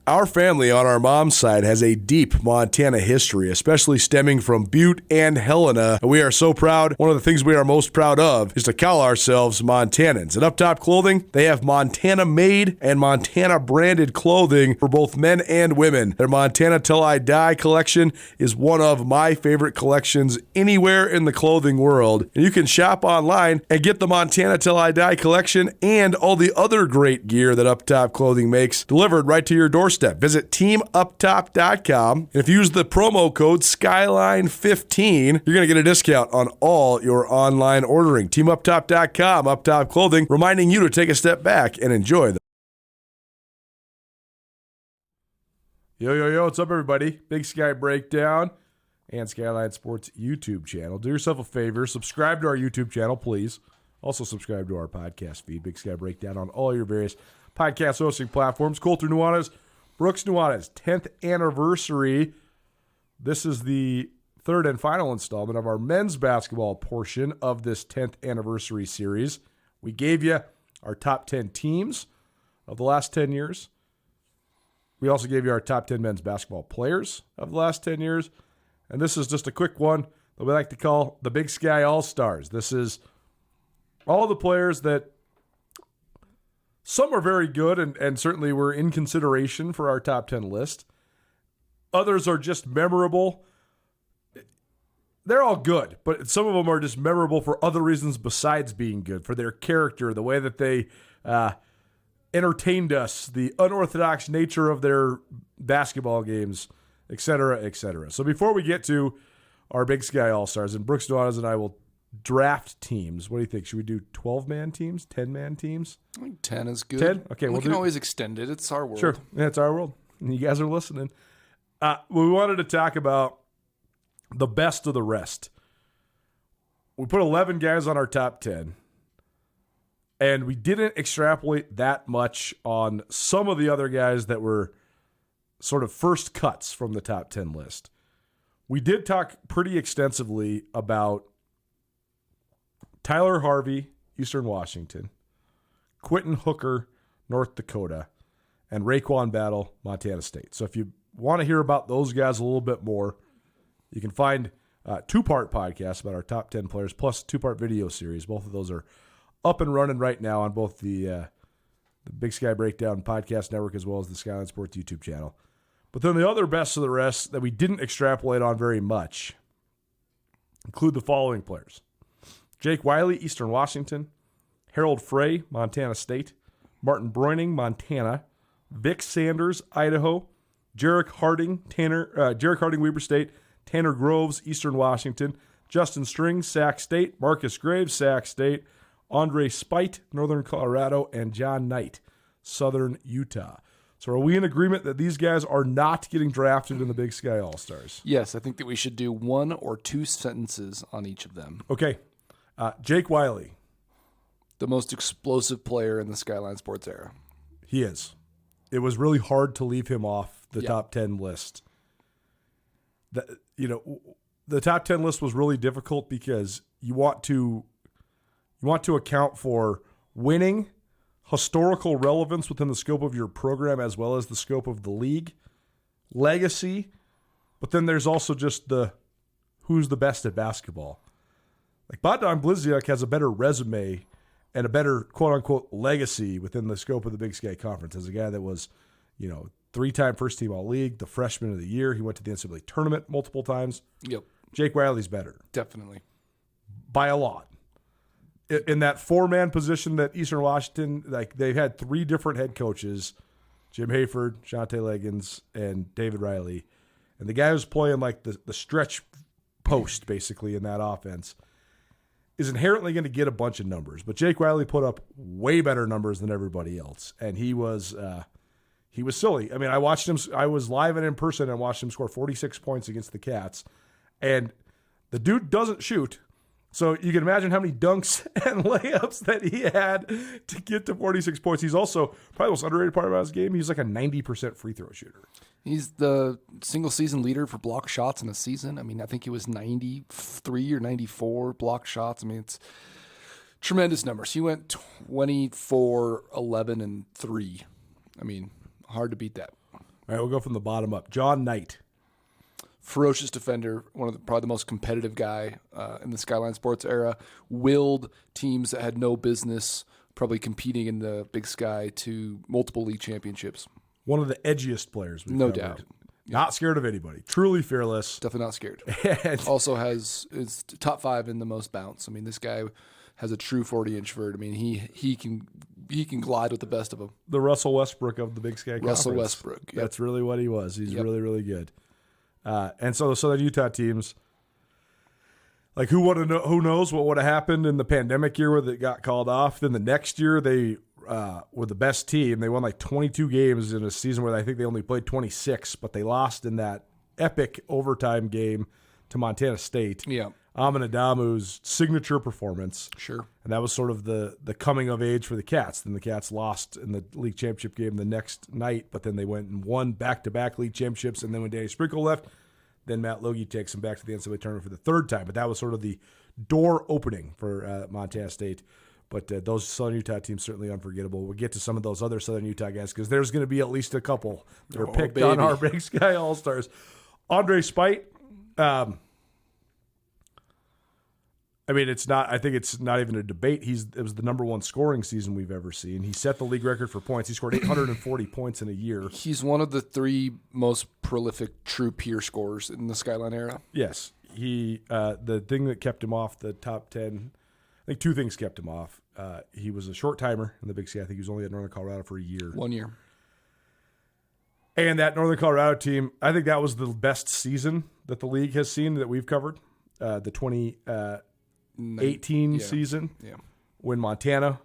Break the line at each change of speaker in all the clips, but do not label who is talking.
Our family on our mom's side has a deep Montana history, especially stemming from Butte and Helena. And we are so proud. One of the things we are most proud of is to call ourselves Montanans. At Up Top Clothing, they have Montana-made and Montana-branded clothing for both men and women. Their Montana Till I Die collection is one of my favorite collections anywhere in the clothing world. And you can shop online and get the Montana Till I Die collection and all the other great gear that Up Top Clothing makes delivered right to your doorstep. Visit teamuptop.com, and if you use the promo code SKYLINE15, you're going to get a discount on all your online ordering. Teamuptop.com, Up Top Clothing, reminding you to take a step back and enjoy them. Yo, what's up, everybody? Big Sky Breakdown and Skyline Sports YouTube channel. Do yourself a favor, subscribe to our YouTube channel, please. Also subscribe to our podcast feed, Big Sky Breakdown, on all your various podcast hosting platforms. Colter, Nuanez, Brooks, Nuanez, 10th anniversary. This is the third and final installment of our men's basketball portion of this 10th anniversary series. We gave you our top 10 teams of the last 10 years. We also gave you our top 10 men's basketball players of the last 10 years. And this is just a quick one that we like to call the Big Sky All-Stars. This is all the players that some are very good and certainly were in consideration for our top 10 list. Others are just memorable. They're all good, but some of them are just memorable for other reasons besides being good, for their character, the way that they entertained us, the unorthodox nature of their basketball games, et cetera, et cetera. So before we get to our Big Sky All-Stars, and Brooks Nuanez and I will draft teams. What do you think? Should we do 12-man teams, 10-man teams?
I think 10 is good.
10? Okay,
we can always extend it. It's our world.
Sure, yeah, it's our world. And you guys are listening. We wanted to talk about the best of the rest. We put 11 guys on our top 10, and we didn't extrapolate that much on some of the other guys that were sort of first cuts from the top 10 list. We did talk pretty extensively about Tyler Harvey, Eastern Washington, Quentin Hooker, North Dakota, and Raekwon Battle, Montana State. So if you want to hear about those guys a little bit more, you can find a two-part podcast about our top 10 players plus a two-part video series. Both of those are up and running right now on both the Big Sky Breakdown podcast network as well as the Skyline Sports YouTube channel. But then the other best of the rest that we didn't extrapolate on very much include the following players. Jake Wiley, Eastern Washington. Harold Frey, Montana State. Martin Broining, Montana. Vic Sanders, Idaho. Jarek Harding, Weber State. Tanner Groves, Eastern Washington. Justin Strings, Sac State. Marcus Graves, Sac State. Andre Spite, Northern Colorado. And John Knight, Southern Utah. So are we in agreement that these guys are not getting drafted in the Big Sky All-Stars?
Yes, I think that we should do one or two sentences on each of them.
Okay. Jake Wiley.
The most explosive player in the Skyline Sports era.
He is. It was really hard to leave him off the top 10 list. The top 10 list was really difficult because you want to account for winning, historical relevance within the scope of your program as well as the scope of the league, legacy, but then there's also just the who's the best at basketball. Like Bogdan Bliziak has a better resume and a better quote-unquote legacy within the scope of the Big Sky Conference as a guy that was, three-time first-team All-League, the freshman of the year. He went to the NCAA tournament multiple times.
Yep.
Jake Wiley's better.
Definitely.
By a lot. In that four-man position that Eastern Washington, they've had three different head coaches, Jim Hayford, Shante Leggins, and David Riley. And the guy who's playing like the stretch post, basically, in that offense is inherently going to get a bunch of numbers. But Jake Wiley put up way better numbers than everybody else. And he was silly. I mean, I watched him. I was live and in person and watched him score 46 points against the Cats. And the dude doesn't shoot. So you can imagine how many dunks and layups that he had to get to 46 points. He's also probably the most underrated part about his game. He's like a 90% free throw shooter.
He's the single season leader for block shots in a season. I mean, I think he was 93 or 94 block shots. I mean, it's tremendous numbers. He went 24, 11, and 3. I mean, hard to beat that.
All right, we'll go from the bottom up. John Knight.
Ferocious defender, probably the most competitive guy in the Skyline Sports era. Willed teams that had no business probably competing in the Big Sky to multiple league championships.
One of the edgiest players we've
No
covered.
doubt.
Not scared of anybody. Truly fearless.
Definitely not scared.
And
Also is top 5 in the most bounce. I mean, this guy has a true 40-inch vert. I mean, he can glide with the best of them.
the Russell Westbrook of the Big Sky Conference.
Russell Westbrook. Yep.
That's really what he was. He's really, really good. And so the Southern Utah teams, like who knows what would have happened in the pandemic year where they got called off. Then the next year they were the best team. They won like 22 games in a season where I think they only played 26, but they lost in that epic overtime game to Montana State.
Yeah.
Amin Adamu's signature performance.
Sure.
And that was sort of the coming of age for the Cats. Then the Cats lost in the league championship game the next night, but then they went and won back-to-back league championships. And then when Danny Sprinkle left, then Matt Logie takes them back to the NCAA tournament for the third time. But that was sort of the door opening for Montana State. But those Southern Utah teams certainly unforgettable. We'll get to some of those other Southern Utah guys because there's going to be at least a couple that are picked on our Big Sky All-Stars. Andre Spite, I mean, it's not. I think it's not even a debate. It was the number 1 scoring season we've ever seen. He set the league record for points. He scored 840 points in a year.
He's one of the 3 most prolific true peer scorers in the Skyline era.
Yes, he. The thing that kept him off the top 10, I think 2 things kept him off. He was a short timer in the Big Sky. I think he was only at Northern Colorado for a year.
1 year.
And that Northern Colorado team, I think that was the best season that the league has seen that we've covered. The 2018 season.
Yeah.
When Montana,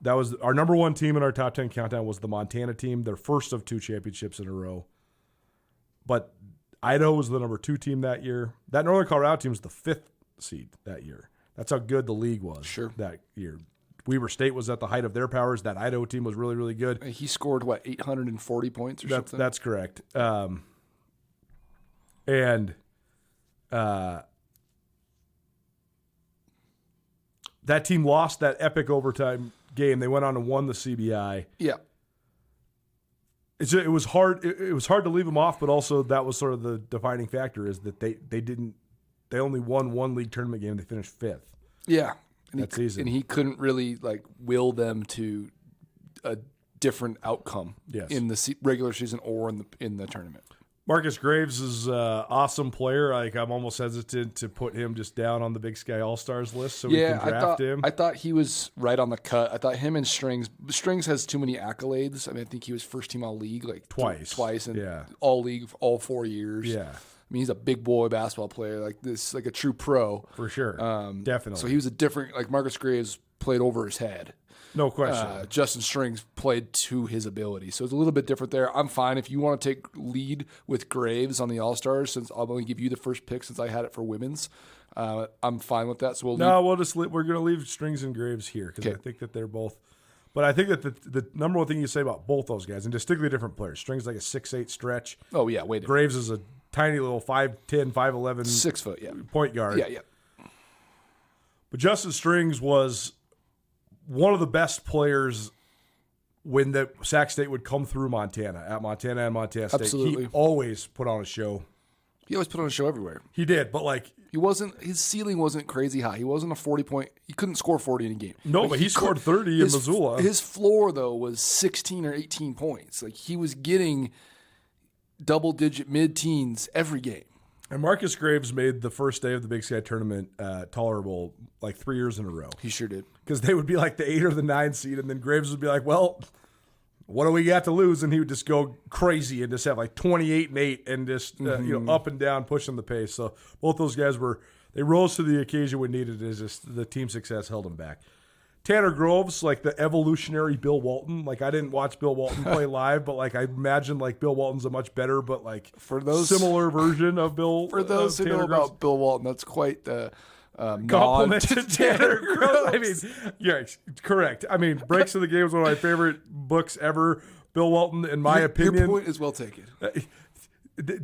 that was our number 1 team in our top 10 countdown was the Montana team, their first of 2 championships in a row. But Idaho was the number 2 team that year. That Northern Colorado team was the 5th seed that year. That's how good the league was that year. Weber State was at the height of their powers. That Idaho team was really, really good.
He scored, 840 points or something?
That's correct. That team lost that epic overtime game. They went on and won the CBI.
Yeah.
It was hard. It was hard to leave them off, but also that was sort of the defining factor is that they only won 1 league tournament game. They finished 5th.
Yeah.
That season.
And he couldn't really will them to a different outcome in the regular season or in the tournament.
Marcus Graves is an awesome player. I'm almost hesitant to put him just down on the Big Sky All-Stars list so we can draft him.
I thought he was right on the cut. I thought him and Strings has too many accolades. I mean, I think he was first team all-league twice and all-league all 4 years.
Yeah.
I mean, he's a big boy basketball player like a true pro.
For sure. Definitely.
So he was a different, Marcus Graves played over his head.
No question.
Justin Strings played to his ability. So it's a little bit different there. I'm fine if you want to take lead with Graves on the All-Stars, since I'll only give you the first pick since I had it for women's. I'm fine with that. So we're going to leave Strings and Graves here because I think that they're both. But I think that the number 1 thing you say about both those guys, and distinctly different players. Strings like a 6'8" stretch. Oh, yeah. Wait.
Graves is a tiny little 5'10", 5'11",
6 foot,
point guard.
Yeah.
But Justin Strings was one of the best players when the Sac State would come through Montana and Montana State.
Absolutely.
He always put on a show.
He always put on a show everywhere.
He did, but
his ceiling wasn't crazy high. He wasn't a 40-point. He couldn't score 40 in a game.
No, but he scored 30 in Missoula.
His floor though was 16 or 18 points. He was getting double-digit mid-teens every game.
And Marcus Graves made the first day of the Big Sky tournament tolerable 3 years in a row.
He sure did.
Because they would be the 8 or the 9 seed, and then Graves would be like, well, what do we got to lose? And he would just go crazy and just have 28 and 8 and just up and down pushing the pace. So both those guys they rose to the occasion when needed. Is just the team success held them back. Tanner Groves, the evolutionary Bill Walton. I didn't watch Bill Walton play live, but I imagine Bill Walton's a much better, but
for those
similar version of Bill.
For those who know about Bill Walton, that's quite the
compliment to Tanner Groves. I mean, yeah, correct. I mean, Breaks of the Game is one of my favorite books ever. Bill Walton, in my opinion,
your point is well taken.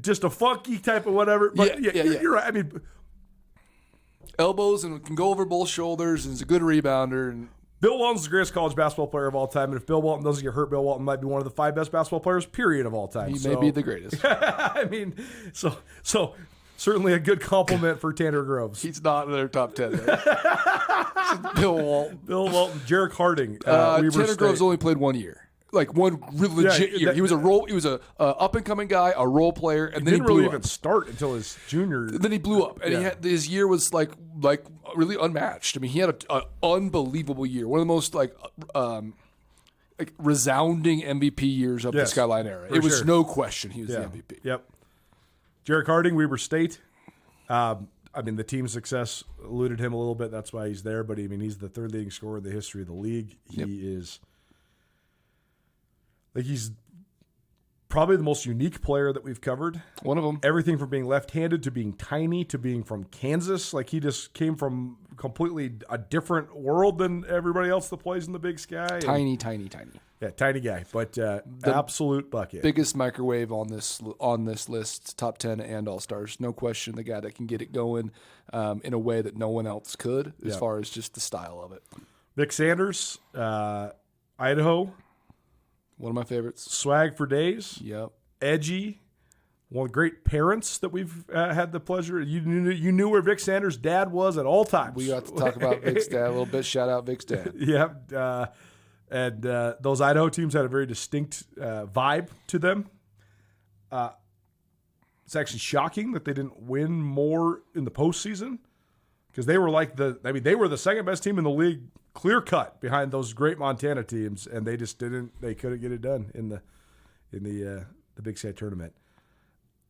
Just a funky type of whatever. But you're right. I mean,
elbows and can go over both shoulders and is a good rebounder. And
Bill Walton's the greatest college basketball player of all time, and if Bill Walton doesn't get hurt, Bill Walton might be one of the 5 best basketball players, period, of all time.
He may be the greatest.
I mean, so certainly a good compliment for Tanner Groves.
He's not in their top 10. Bill Walton.
Bill Walton, Jarek Harding.
Tanner Groves only played 1 year. Like one really legit year. He was a up and coming guy, a role player, and then he blew
really
up.
even start until his junior.
Then he blew up, and his year was like really unmatched. I mean, he had an unbelievable year, one of the most like resounding MVP years of the Skyline era. It was no question he was the MVP.
Yep. Jarek Harding, Weber State. I mean, the team's success eluded him a little bit. That's why he's there. But I mean, he's the 3rd leading scorer in the history of the league. He's probably the most unique player that we've covered.
One of them.
Everything from being left-handed to being tiny to being from Kansas. Like, he just came from completely a different world than everybody else that plays in the Big Sky.
Tiny.
Yeah, tiny guy, but absolute bucket.
Biggest microwave on this list, top 10 and All-Stars. No question, the guy that can get it going in a way that no one else could as far as just the style of it.
Vic Sanders, Idaho.
One of my favorites.
Swag for days.
Yep.
Edgy. One of the great parents that we've had the pleasure. You knew where Vic Sanders' dad was at all times.
We got to talk about Vic's dad a little bit. Shout out Vic's dad.
Yep. And those Idaho teams had a very distinct vibe to them. It's actually shocking that they didn't win more in the postseason, because they were they were the 2nd best team in the league, clear cut behind those great Montana teams, and they just couldn't get it done in the Big Sky tournament.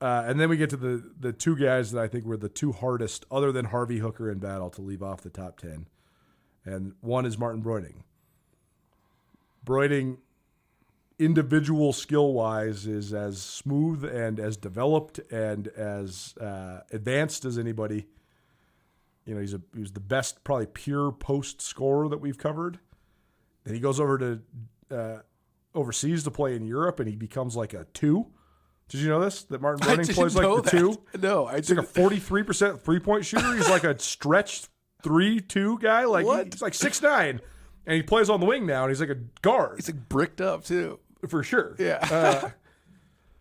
And then we get to the 2 guys that I think were the 2 hardest, other than Harvey Hooker and Battle, to leave off the top 10. And one is Martin Broiding. Broiding, individual skill-wise, is as smooth and as developed and as advanced as anybody. You know, he was the best, probably pure post scorer that we've covered. Then he goes over to overseas to play in Europe, and he becomes like a 2. Did you know this? That Martin Broiding plays like the 2?
No,
He's like a 43% 3-point shooter. He's like a stretched 3-2 guy. Like he's like 6'9", and he plays on the wing now, and he's like a guard.
He's like bricked up too,
for sure.
Yeah,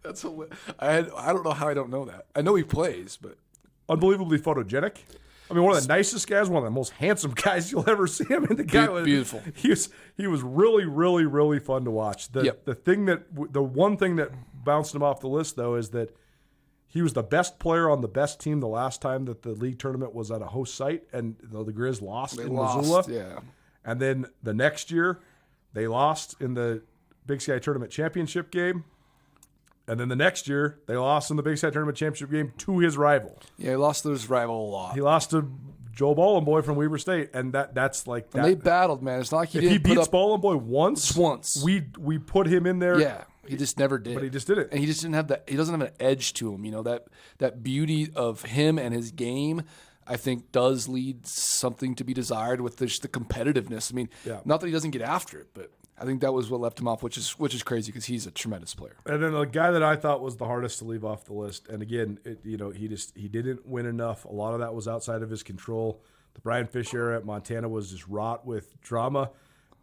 that's hilarious. I don't know how I don't know that. I know he plays, but
unbelievably photogenic. I mean, one of the nicest guys, one of the most handsome guys you'll ever see. I mean, the guy was
beautiful.
He was really, really, really fun to watch. The one thing that bounced him off the list, though, is that he was the best player on the best team the last time that the league tournament was at a host site, and the Grizz lost in Missoula.
Yeah.
And then the next year, they lost in the Big Sky Tournament Championship game. And then the next year, they lost in the Big Sky Tournament Championship game to his rival.
Yeah, he lost to his rival a lot.
He lost to Joe Ballin Boy from Weber State, and that's like that.
And they battled, man. It's not like he didn't
If he beats Ballin Boy once, we put him in there.
Yeah, he just never did.
But he just didn't.
And he just didn't have that. He doesn't have an edge to him. You know, that beauty of him and his game, I think, does lead something to be desired with just the competitiveness. I mean, not that he doesn't get after it, but I think that was what left him off, which is crazy because he's a tremendous player.
And then the guy that I thought was the hardest to leave off the list, and again, he didn't win enough. A lot of that was outside of his control. The Brian Fish era at Montana was just wrought with drama,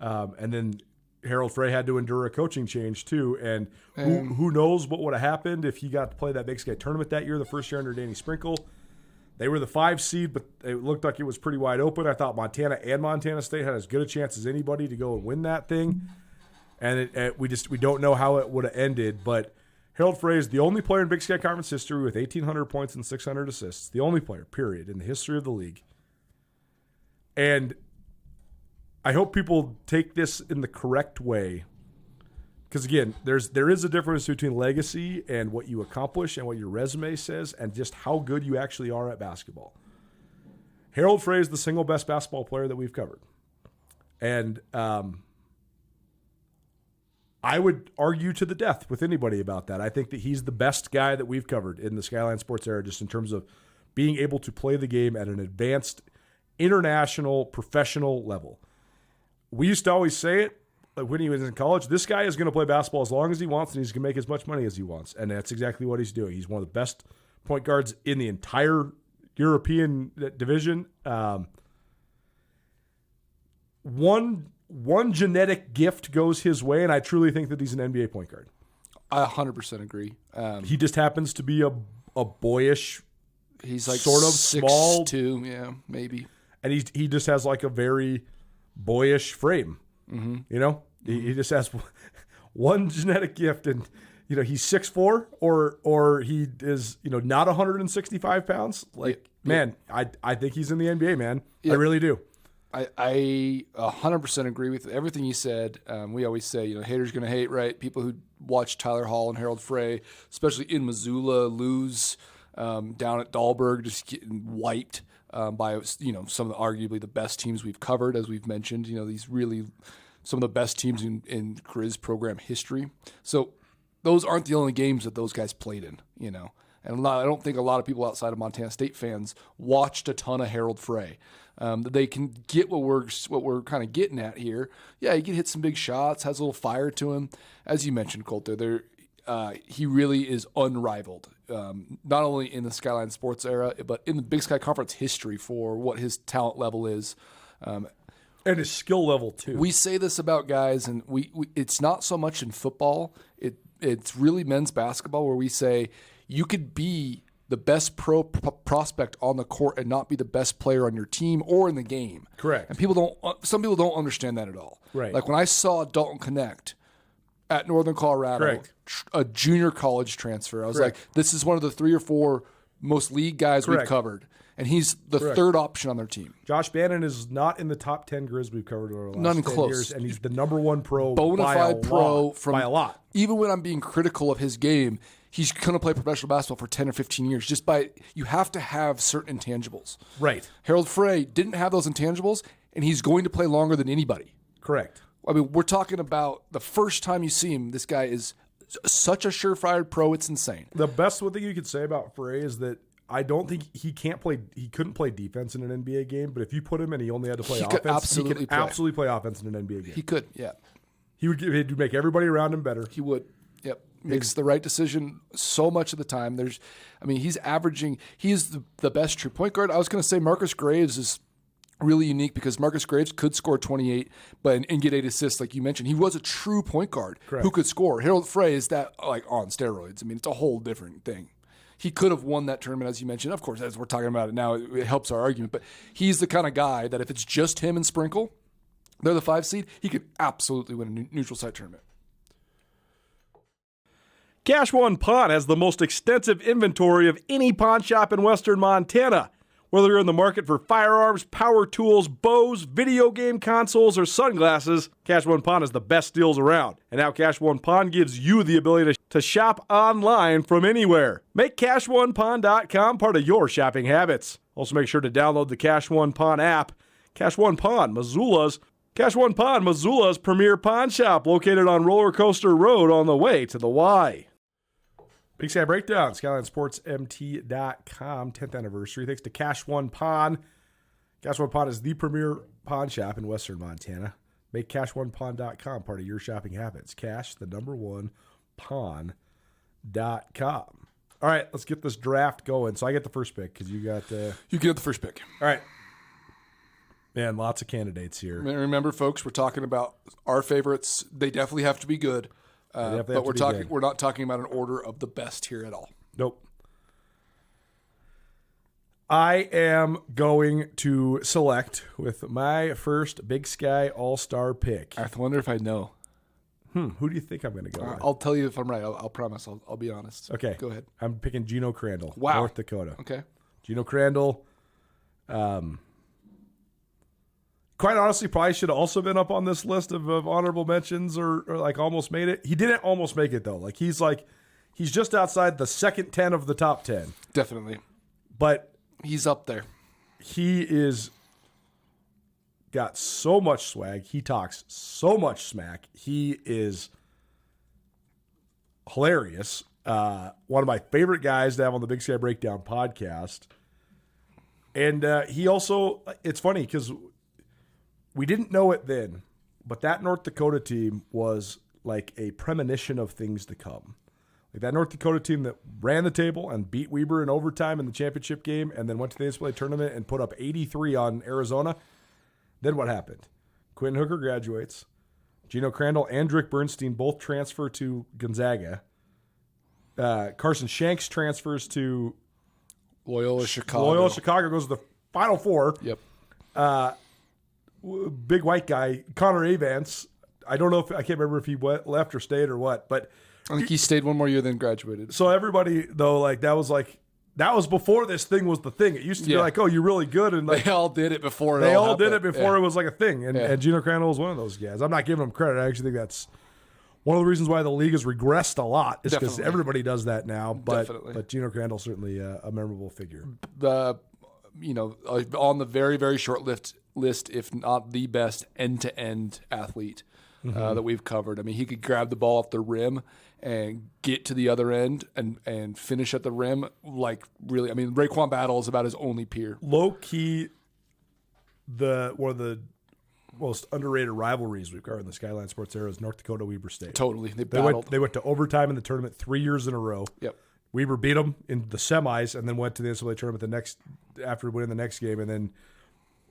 and then Harold Frey had to endure a coaching change too. And who knows what would have happened if he got to play that Big Sky tournament that year, the first year under Danny Sprinkle. They were the 5 seed, but it looked like it was pretty wide open. I thought Montana and Montana State had as good a chance as anybody to go and win that thing. And we don't know how it would have ended. But Harold Frey is the only player in Big Sky Conference history with 1,800 points and 600 assists. The only player, period, in the history of the league. And I hope people take this in the correct way. Because, again, there is a difference between legacy and what you accomplish and what your resume says and just how good you actually are at basketball. Harold Frey is the single best basketball player that we've covered. And I would argue to the death with anybody about that. I think that he's the best guy that we've covered in the Skyline Sports era, just in terms of being able to play the game at an advanced, international, professional level. We used to always say it when he was in college, this guy is going to play basketball as long as he wants, and he's going to make as much money as he wants. And that's exactly what he's doing. He's one of the best point guards in the entire European division. One one genetic gift goes his way, and I truly think that he's an NBA point guard.
I 100% agree.
He just happens to be a boyish,
he's like
sort of small,
6'2", yeah, maybe.
And he just has like a very boyish frame. Mm-hmm. You know, he just has one genetic gift, and he's 6'4", or he is not 165 pounds. Like, man, I think he's in the NBA, man. I really do.
I 100% agree with everything you said. We always say, haters going to hate, right? People who watch Tyler Hall and Harold Frey, especially in Missoula, lose down at Dahlberg, just getting wiped by some of arguably the best teams we've covered, as we've mentioned. These really some of the best teams in Grizz program history. So those aren't the only games that those guys played in, And I don't think a lot of people outside of Montana State fans watched a ton of Harold Frey. They can get what we're kind of getting at here. Yeah, he can hit some big shots, has a little fire to him. As you mentioned, Colter, he really is unrivaled, not only in the Skyline Sports era, but in the Big Sky Conference history for what his talent level is.
And his skill level, too.
We say this about guys, and we it's not so much in football. It's really men's basketball where we say you could be the best prospect on the court and not be the best player on your team or in the game.
Correct.
And some people don't understand that at all.
Right.
Like when I saw Dalton Connect at Northern Colorado,
Correct.
A junior college transfer, I was
Correct.
like, this is one of the 3 or 4 most league guys
Correct.
we've covered. And he's the
Correct.
third option on their team.
Josh Bannon is not in the top 10 Grizz we've covered over the last
None
10
close.
years, and he's the number 1 pro
Bona fide pro
by a lot.
Even when I'm being critical of his game, he's going to play professional basketball for 10 or 15 years. You have to have certain intangibles.
Right.
Harold Frey didn't have those intangibles, and he's going to play longer than anybody.
Correct.
I mean, we're talking about the first time you see him, this guy is such a surefire pro, it's insane.
The best thing you could say about Frey is that I don't think he couldn't play defense in an NBA game, but if you put him and he only had to play offense, he could absolutely play offense in an NBA game.
He could, yeah.
He'd make everybody around him better.
He would, yep. Makes the right decision so much of the time. He's the best true point guard. I was going to say Marcus Graves is really unique because Marcus Graves could score 28 and get 8 assists, like you mentioned. He was a true point guard who could score. Harold Frey is that like on steroids. I mean, it's a whole different thing. He could have won that tournament, as you mentioned. Of course, as we're talking about it now, it helps our argument. But he's the kind of guy that if it's just him and Sprinkle, they're the 5 seed, he could absolutely win a neutral site tournament.
Cash One Pawn has the most extensive inventory of any pawn shop in western Montana. Whether you're in the market for firearms, power tools, bows, video game consoles, or sunglasses, Cash One Pawn has the best deals around. And now Cash One Pawn gives you the ability to shop online from anywhere. Make CashOnePawn.com part of your shopping habits. Also make sure to download the Cash One Pawn app. Cash One Pawn, Missoula's premier pawn shop, located on Roller Coaster Road on the way to the Y. Big Sky Breakdown, SkylineSportsMT.com, 10th anniversary. Thanks to Cash One Pawn. Cash One Pawn is the premier pawn shop in western Montana. Make CashOnePawn.com part of your shopping habits. Cash, the number 1, pawn.com. All right, let's get this draft going. So I get the first pick because you got...
You get the first pick.
All right. Man, lots of candidates here.
Remember, folks, we're talking about our favorites. They definitely have to be good. But we're not talking about an order of the best here at all.
Nope. I am going to select with my first Big Sky All-Star pick.
I wonder if I know.
Who do you think I'm going to go with?
I'll tell you if I'm right. I'll promise. I'll be honest.
Okay.
Go ahead.
I'm picking Gino Crandall,
wow.
North Dakota.
Okay.
Gino Crandall. Quite honestly, probably should have also been up on this list of honorable mentions or like almost made it. He didn't almost make it, though. He's just outside the second 10 of the top 10.
Definitely.
But
he's up there.
He is got so much swag. He talks so much smack. He is hilarious. One of my favorite guys to have on the Big Sky Breakdown podcast. And he also, it's funny because we didn't know it then, but that North Dakota team was like a premonition of things to come. Like that North Dakota team that ran the table and beat Weber in overtime in the championship game and then went to the NCAA tournament and put up 83 on Arizona. Then what happened? Quentin Hooker graduates. Gino Crandall and Drick Bernstein both transfer to Gonzaga. Carson Shanks transfers to
Loyola Chicago.
Loyola Chicago, goes to the Final Four.
Yep.
Big white guy, Connor Avance. I don't know if I can't remember if he left or stayed or what, but
I think he stayed one more year, then graduated.
so everybody though, that was before this thing was the thing. It used to be like, oh, you're really good, and
They all did it before.
They all did it before it was like a thing, and Gino Crandall was one of those guys. I'm not giving him credit. I actually think that's one of the reasons why the league has regressed a lot, is because everybody does that now. But Gino Crandall certainly a memorable figure.
On the very, very short list, if not the best end-to-end athlete that we've covered. I mean, he could grab the ball off the rim and get to the other end and finish at the rim like really. I mean, Raekwon Battle is about his only peer.
Low key, one of the most underrated rivalries we've covered in the Skyline Sports era is North Dakota Weber State.
Totally, they battled.
They went to overtime in the tournament 3 years in a row.
Yep.
Weber beat them in the semis and then went to the NCAA tournament after winning the next game, and then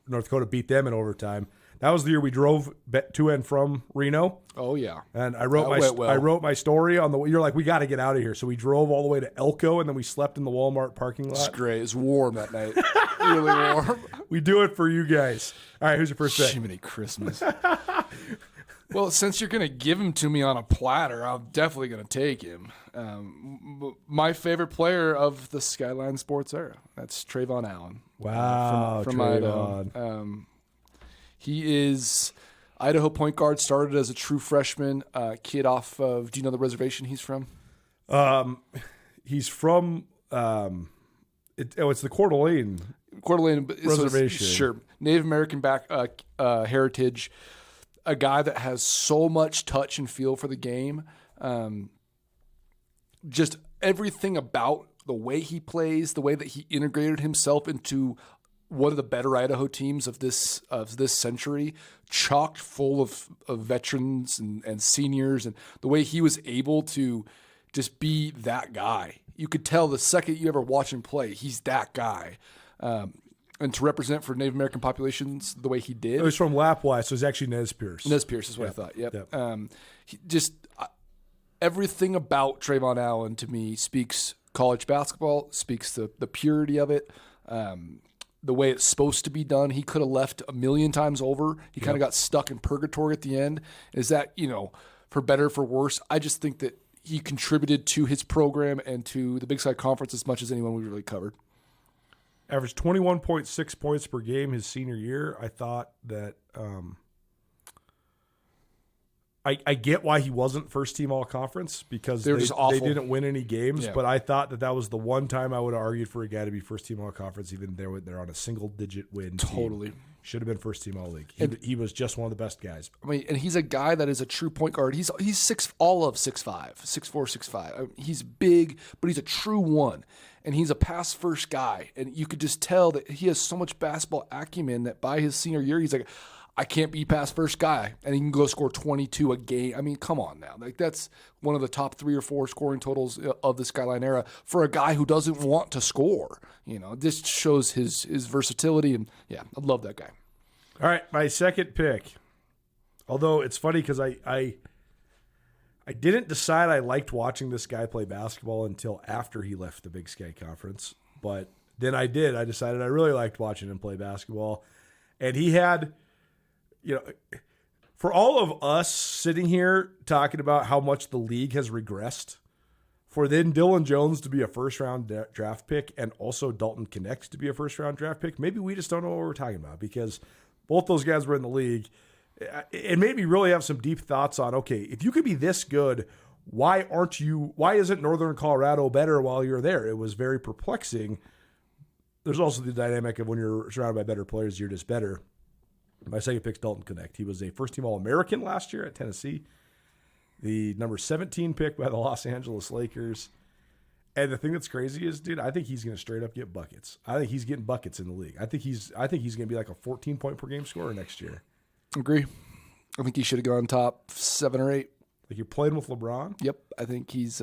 North Dakota beat them in overtime. That was the year we drove to and from Reno.
Oh yeah,
and I wrote my story on the. You're like, we got to get out of here, so we drove all the way to Elko, and then we slept in the Walmart parking lot.
It's great. It's warm that night. Really warm.
We do it for you guys. All right, who's your first pick?
Jiminy Christmas. Well, since you're going to give him to me on a platter, I'm definitely going to take him. My favorite player of the Skyline Sports era. That's Trayvon Allen.
Wow,
from
Trayvon.
Idaho. He is Idaho point guard, started as a true freshman, kid off of, do you know the reservation he's from?
He's from, it's the Coeur d'Alene reservation.
Sure. Native American heritage. A guy that has so much touch and feel for the game. Just everything about the way he plays, the way that he integrated himself into one of the better Idaho teams of this century, chocked full of veterans and seniors, and the way he was able to just be that guy. You could tell the second you ever watch him play, he's that guy. And to represent for Native American populations the way he did.
It was from Lapwai, so it's actually Nez Perce.
Nez Perce is what I thought, yep. Everything about Trayvon Allen to me speaks college basketball, speaks the purity of it, the way it's supposed to be done. He could have left a million times over. He kind of got stuck in purgatory at the end. Is that, for better or for worse? I just think that he contributed to his program and to the Big Sky Conference as much as anyone we really covered.
Averaged 21.6 points per game his senior year. I thought that I get why he wasn't first team all conference, because
they
didn't win any games. Yeah. But I thought that was the one time I would have argued for a guy to be first team all conference, even though they're on a single digit win.
Totally.
Should have been first team all league. He was just one of the best guys.
I mean, and he's a guy that is a true point guard. He's 6'5", 6'4", he's big, but he's a true one. And he's a pass first guy. And you could just tell that he has so much basketball acumen that by his senior year, he's like, I can't be pass first guy. And he can go score 22 a game. I mean, come on now. That's one of the top 3 or 4 scoring totals of the Skyline era for a guy who doesn't want to score. This shows his versatility. And yeah, I love that guy.
All right, my second pick. Although it's funny because I didn't decide I liked watching this guy play basketball until after he left the Big Sky Conference. But then I did. I decided I really liked watching him play basketball. And he had, for all of us sitting here talking about how much the league has regressed, for then Dylan Jones to be a first-round draft pick and also Dalton Connect to be a first-round draft pick, maybe we just don't know what we're talking about, because both those guys were in the league. It made me really have some deep thoughts on, okay, if you could be this good, why isn't Northern Colorado better while you're there? It was very perplexing. There's also the dynamic of when you're surrounded by better players, you're just better. My second pick's Dalton Connect. He was a first-team All-American last year at Tennessee, the number 17 pick by the Los Angeles Lakers. And the thing that's crazy is, dude, I think he's going to straight up get buckets. I think he's getting buckets in the league. I think he's going to be like a 14-point-per-game scorer next year.
Agree. I think he should have gone top 7 or 8.
Like, you're playing with LeBron?
Yep. I think he's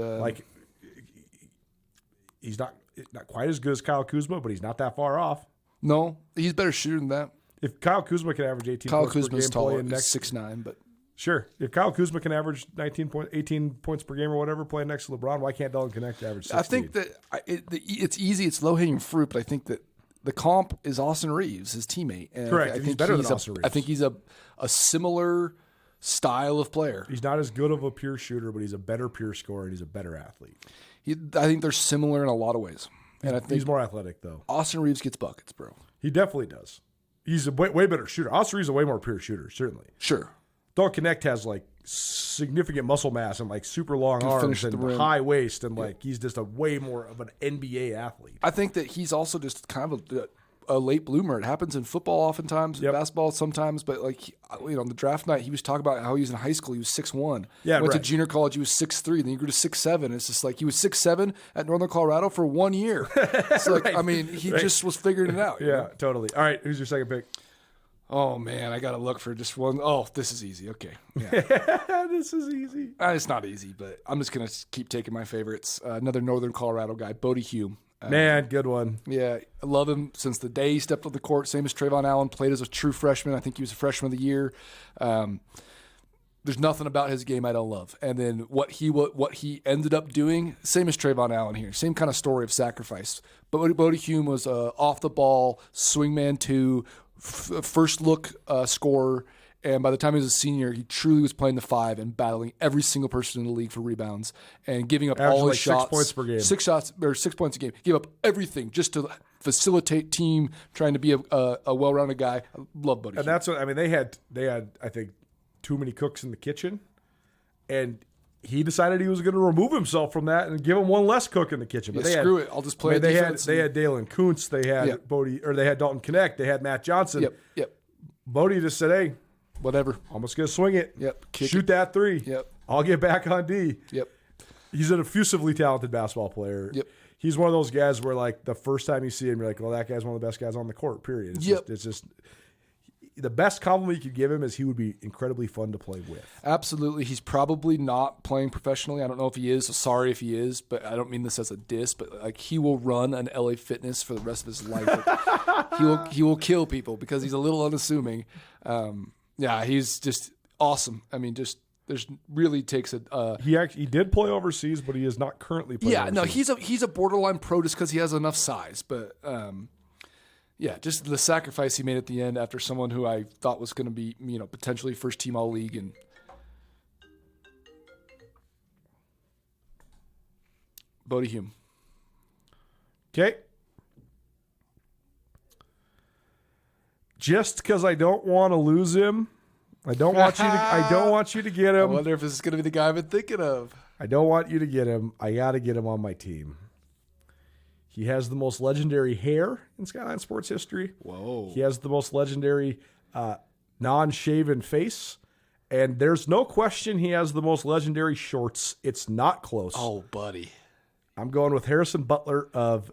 he's not quite as good as Kyle Kuzma, but he's not that far off.
No, he's a better shooter than that.
if Kyle Kuzma can average 18
Kyle
points per
Kuzma's
game
tall,
playing next,
6'9", but
sure. If Kyle Kuzma can average 18 points per game or whatever playing next to LeBron, why can't Dalton Connect average 16?
I think that it's easy. It's low-hanging fruit, but I think that the comp is Austin Reeves, his teammate. And
Correct.
I think
he's better than Austin Reeves.
I think he's a similar style of player.
He's not as good of a pure shooter, but he's a better pure scorer and he's a better athlete.
I think they're similar in a lot of ways. And I think
He's more athletic, though.
Austin Reeves gets buckets, bro.
He definitely does. He's a way better shooter. Austin Reeves is a way more pure shooter, certainly.
Sure.
Dalton Connect has like significant muscle mass and like super long arms and high waist and like he's just a way more of an NBA athlete.
I think that he's also just kind of a late bloomer. It happens in football oftentimes, basketball sometimes, but like on the draft night, he was talking about how he was in high school. He was 6'1".
Yeah,
went to junior college. He was 6'3". Then he grew to 6'7". It's just like he was 6'7" at Northern Colorado for 1 year. It's like I mean, he just was figuring it out.
Yeah, totally. All right, who's your second pick?
Oh man, I gotta look for just one. Oh, this is easy. Okay,
yeah. This is easy.
It's not easy, but I'm just gonna keep taking my favorites. Another Northern Colorado guy, Bodie Hume.
Man, good one.
Yeah, I love him since the day he stepped on the court. Same as Trayvon Allen, played as a true freshman. I think he was a freshman of the year. There's nothing about his game I don't love. And then what he ended up doing, same as Trayvon Allen here, same kind of story of sacrifice. But Bodie Hume was off the ball, swingman 2, first look scorer. And by the time he was a senior, he truly was playing the 5 and battling every single person in the league for rebounds and giving up all his shots.
6 points per game.
6 shots or 6 points a game. Give up everything just to facilitate team, trying to be a well-rounded guy. I love Bodie Hume.
And that's what I mean. They had I think too many cooks in the kitchen, and he decided he was going to remove himself from that and give him one less cook in the kitchen. But
screw it. I'll just play.
They had Dalen Kuntz. They had Bodie, or they had Dalton Connect. They had Matt Johnson.
Yep.
Bodie just said, "Hey,
whatever.
I'm just going to swing it. Shoot that 3.
Yep.
I'll get back on D."
Yep.
He's an effusively talented basketball player.
Yep.
He's one of those guys where, like, the first time you see him, you're like, well, that guy's one of the best guys on the court, period. It's just the best compliment you could give him is he would be incredibly fun to play with.
Absolutely. He's probably not playing professionally. I don't know if he is. So sorry if he is, but I don't mean this as a diss, but like he will run an LA Fitness for the rest of his life. He will kill people because he's a little unassuming. He's just awesome. I mean, there's really takes a.
He did play overseas, but he is not currently playing.
Yeah,
overseas.
no, he's a borderline pro just because he has enough size, but just the sacrifice he made at the end after someone who I thought was going to be potentially first team all league and. Bodie Hume.
Okay. Just because I don't want to lose him. I don't want you to get him.
I wonder if this is going to be the guy I've been thinking of.
I don't want you to get him. I got to get him on my team. He has the most legendary hair in Skyline sports history.
Whoa.
He has the most legendary non-shaven face. And there's no question he has the most legendary shorts. It's not close.
Oh, buddy.
I'm going with Harrison Butler of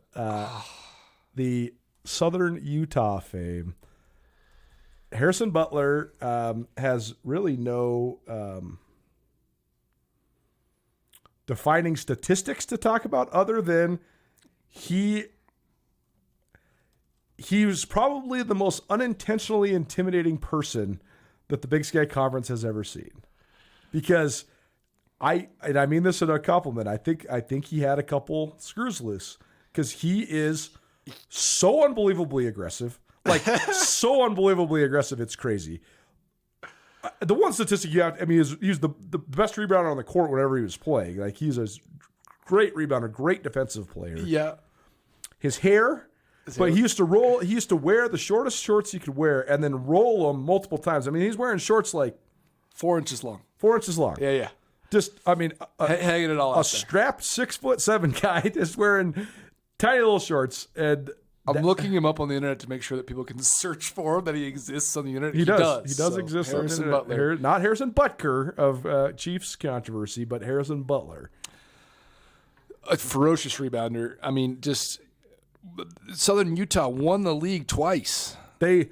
the Southern Utah fame. Harrison Butler has really no defining statistics to talk about other than he was probably the most unintentionally intimidating person that the Big Sky Conference has ever seen. Because I mean this in a compliment. I think he had a couple screws loose because he is so unbelievably aggressive. Like, so unbelievably aggressive, it's crazy. The one statistic he was the best rebounder on the court whenever he was playing. Like, he's a great rebounder, great defensive player.
Yeah.
His hair, he used to wear the shortest shorts he could wear and then roll them multiple times. I mean, he's wearing shorts like
4 inches long.
4 inches long.
Yeah.
Just, I mean,
hanging it all out.
A strapped 6'7" guy just wearing tiny little shorts. And
I'm looking him up on the internet to make sure that people can search for him, that he exists on the internet.
He does. He does exist
Harrison
on the internet.
Butler.
Not Harrison Butker of Chiefs controversy, but Harrison Butler.
A ferocious rebounder. I mean, just Southern Utah won the league twice. And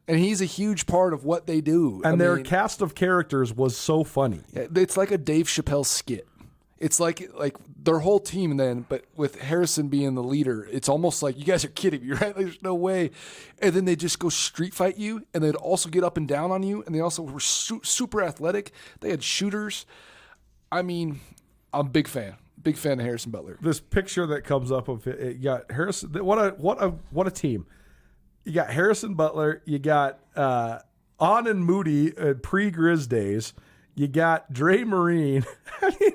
he's a huge part of what they do.
And their cast of characters was so funny.
It's like a Dave Chappelle skit. It's like their whole team then, but with Harrison being the leader, it's almost like you guys are kidding me, right? Like, there's no way. And then they just go street fight you, and they'd also get up and down on you, and they also were super athletic. They had shooters. I mean, I'm a big fan of Harrison Butler.
This picture that comes up of it, you got Harrison. What a team! You got Harrison Butler. You got On and Moody pre-Grizz days. You got Dre Marine. I mean,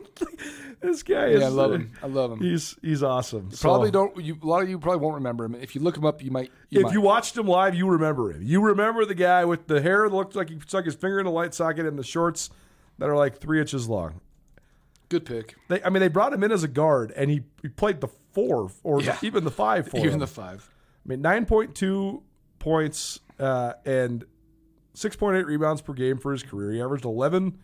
this guy is.
Yeah, I love him.
He's awesome.
Probably don't. A lot of you probably won't remember him. If you look him up, you might.
If you watched him live, you remember him. You remember the guy with the hair that looks like he stuck his finger in the light socket and the shorts that are like 3 inches long.
Good pick.
They brought him in as a guard, and he played the 4 or even the 5 for
even
him.
the 5.
I mean, 9.2 points and 6.8 rebounds per game for his career. He averaged 11.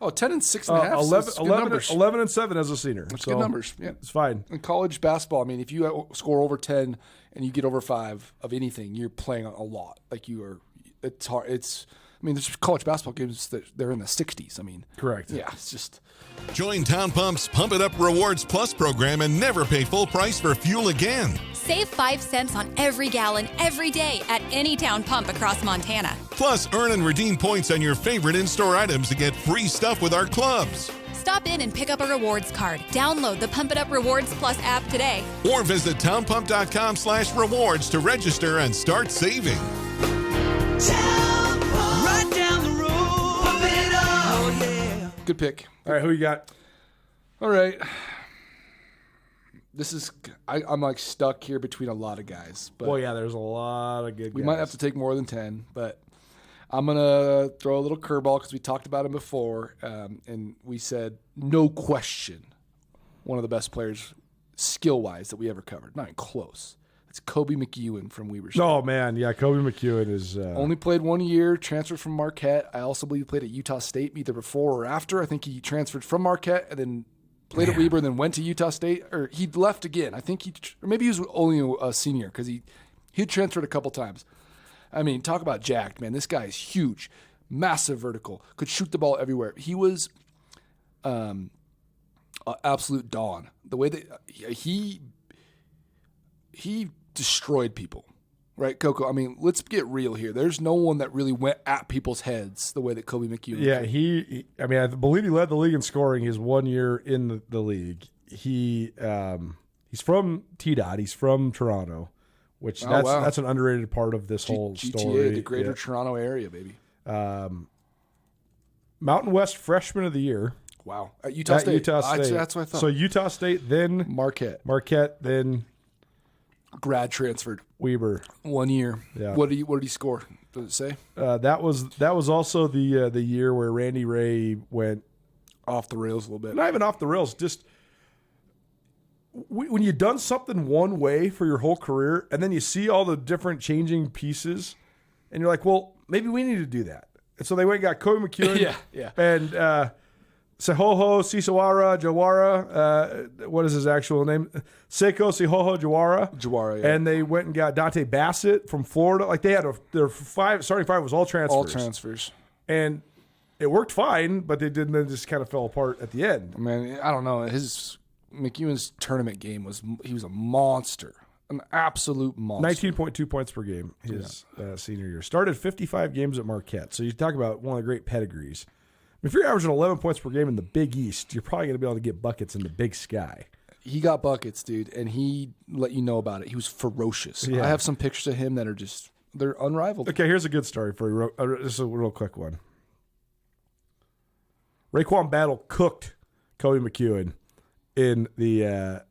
10 and 6.5.
11 and 7 as a senior.
That's good numbers. Yeah,
it's fine.
In college basketball, I mean, if you score over 10 and you get over 5 of anything, you're playing a lot. Like you are. It's hard. There's college basketball games that they're in the 60s. I mean,
correct.
Yeah, it's just.
Join Town Pump's Pump It Up Rewards Plus program and never pay full price for fuel again.
Save 5 cents on every gallon every day at any Town Pump across Montana.
Plus, earn and redeem points on your favorite in-store items to get free stuff with our clubs.
Stop in and pick up a rewards card. Download the Pump It Up Rewards Plus app today.
Or visit townpump.com/rewards to register and start saving.
Town Pump. Right down the road. Pump it up. Oh, yeah.
Good pick.
All right, who you got?
All right. This is I'm like stuck here between a lot of guys. But
Well, yeah, there's a lot of good guys.
we might have to take more than 10, but I'm going to throw a little curveball because we talked about him before, and we said, no question, one of the best players skill-wise that we ever covered. Not even close. It's Kobe McEwen from Weber State.
Oh, man. Yeah, Kobe McEwen is...
Only played 1 year, transferred from Marquette. I also believe he played at Utah State either before or after. I think he transferred from Marquette and then played at Weber and then went to Utah State. Or he left again. I think or maybe he was only a senior because he transferred a couple times. I mean, talk about jacked, man. This guy is huge, massive vertical, could shoot the ball everywhere. He was an absolute dawn. The way that he destroyed people, right, Coco? I mean, let's get real here. There's no one that really went at people's heads the way that Kobe McEwen did.
I believe he led the league in scoring his 1 year in the league. He's from T-Dot. He's from Toronto. Which that's an underrated part of this whole
GTA,
story.
the greater Toronto area, baby.
Mountain West Freshman of the Year.
Wow. At Utah State. That's what I thought.
So Utah State, then Marquette, then
grad transferred.
Weber.
1 year.
Yeah.
What did he score? Does it say?
That was also the year where Randy Ray went
off the rails a little bit.
Not even off the rails, just when you've done something one way for your whole career and then you see all the different changing pieces and you're like, well, maybe we need to do that. And so they went and got Kobe McEwen and Sehoho Sisawara Jawara. What is his actual name? Seiko Sihoho Jawara.
Jawara, yeah.
And they went and got Dante Bassett from Florida. Like they had their starting five was all transfers.
All transfers.
And it worked fine, but they didn't. Then just kind of fell apart at the end.
Man, I don't know. McEwen's tournament game he was a monster, an absolute monster.
19.2 points per game his senior year. Started 55 games at Marquette. So you talk about one of the great pedigrees. If you're averaging 11 points per game in the Big East, you're probably going to be able to get buckets in the Big Sky.
He got buckets, dude, and he let you know about it. He was ferocious.
Yeah.
I have some pictures of him that are they're unrivaled.
Okay, here's a good story for you. This is a real quick one. Raekwon Battle cooked Kobe McEwen in the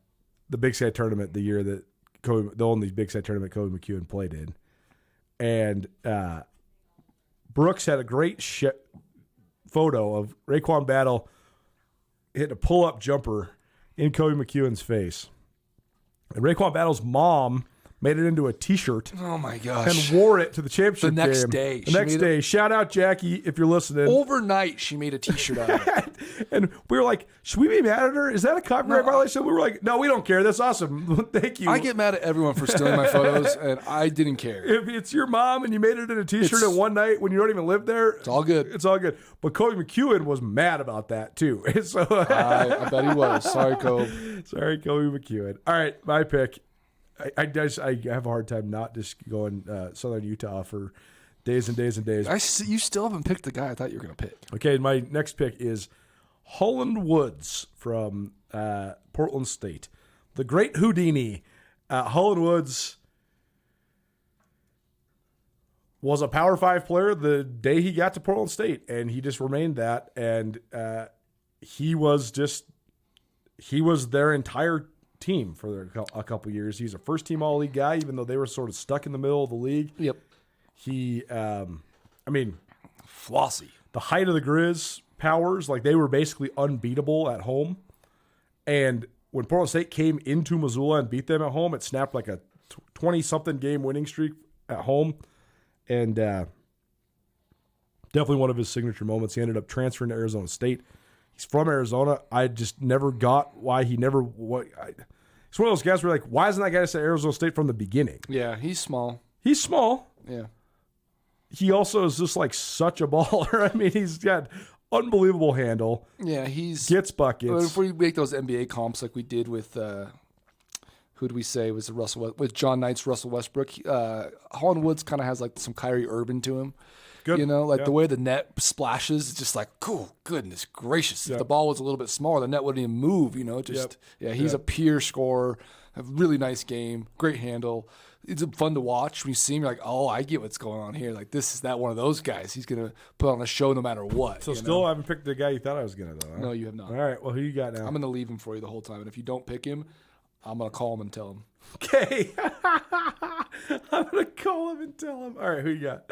Big Sky tournament the year that the only Big Sky tournament Kobe McEwen played in. And Brooks had a great photo of Raekwon Battle hitting a pull-up jumper in Kobe McEwen's face. And Raekwon Battle's mom made it into a T-shirt,
Oh my gosh.
and wore it to the championship
The next
game.
day.
The
She
next
made
day. Shout out Jackie if you're listening.
Overnight, she made a T-shirt out of it.
And we were like, should we be mad at her? Is that a copyright violation? We were like, no, we don't care. That's awesome. Thank you.
I get mad at everyone for stealing my photos, and I didn't care.
If it's your mom and you made it in a T-shirt at one night when you don't even live there,
It's all good.
It's all good. But Kobe McEwen was mad about that too. So
I bet he was. Sorry, Kobe.
sorry, Kobe McEwen. All right, my pick. I have a hard time not just going Southern Utah for days and days and days.
You still haven't picked the guy I thought you were going to pick.
Okay, my next pick is Holland Woods from Portland State. The great Houdini. Holland Woods was a Power 5 player the day he got to Portland State, and he just remained that. And he was their entire team for a couple years. He's a first-team All-League guy, even though they were sort of stuck in the middle of the league.
Yep.
He,
Flossy.
the height of the Grizz powers, like they were basically unbeatable at home. And when Portland State came into Missoula and beat them at home, it snapped like a 20-something game winning streak at home. And definitely one of his signature moments. He ended up transferring to Arizona State. He's from Arizona. I just never got why he never. He's one of those guys where like, why isn't that guy at Arizona State from the beginning?
Yeah, he's small.
He's small.
Yeah.
He also is just like such a baller. I mean, he's got unbelievable handle.
Yeah, he's
Gets buckets.
If we make those NBA comps like we did with who do we say was with John Knight's Russell Westbrook? Holland Woods kind of has like some Kyrie Irving to him.
Good.
You know, like
Yeah.
the way the net splashes, it's just like, cool, goodness gracious. If the ball was a little bit smaller, the net wouldn't even move, you know. Just he's a pure scorer, a really nice game, great handle. It's fun to watch. When you see him, you're like, oh, I get what's going on here. Like, this is not one of those guys. He's going to put on a show no matter what.
So
you
still
know?
haven't picked the guy you thought I was going to, though. Huh?
No, you have not.
All right. Well, who you got now?
I'm going to leave him for you the whole time. And if you don't pick him, I'm going to call him and tell him.
Okay. I'm going to call him and tell him. All right. Who you got?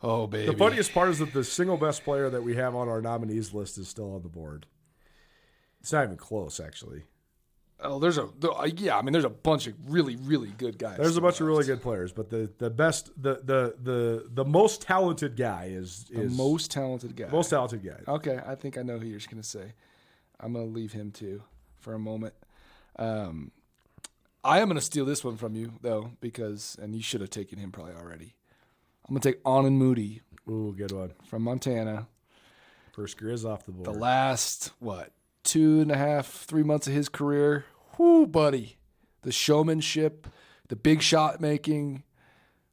Oh, baby.
The funniest part is that the single best player that we have on our nominees list is still on the board. It's not even close, actually.
Oh, there's a bunch of really, really good guys.
There's a bunch of really good players, but the best, the most talented guy is
the most talented guy.
most talented guy.
Okay, I think I know who you're just going to say. I'm going to leave him too for a moment. I am going to steal this one from you, though, and you should have taken him probably already. I'm going to take Anan Moody
Ooh, good one.
from Montana.
First Grizz off the board.
The last, 2.5, 3 months of his career. Whoo, buddy. The showmanship, the big shot making,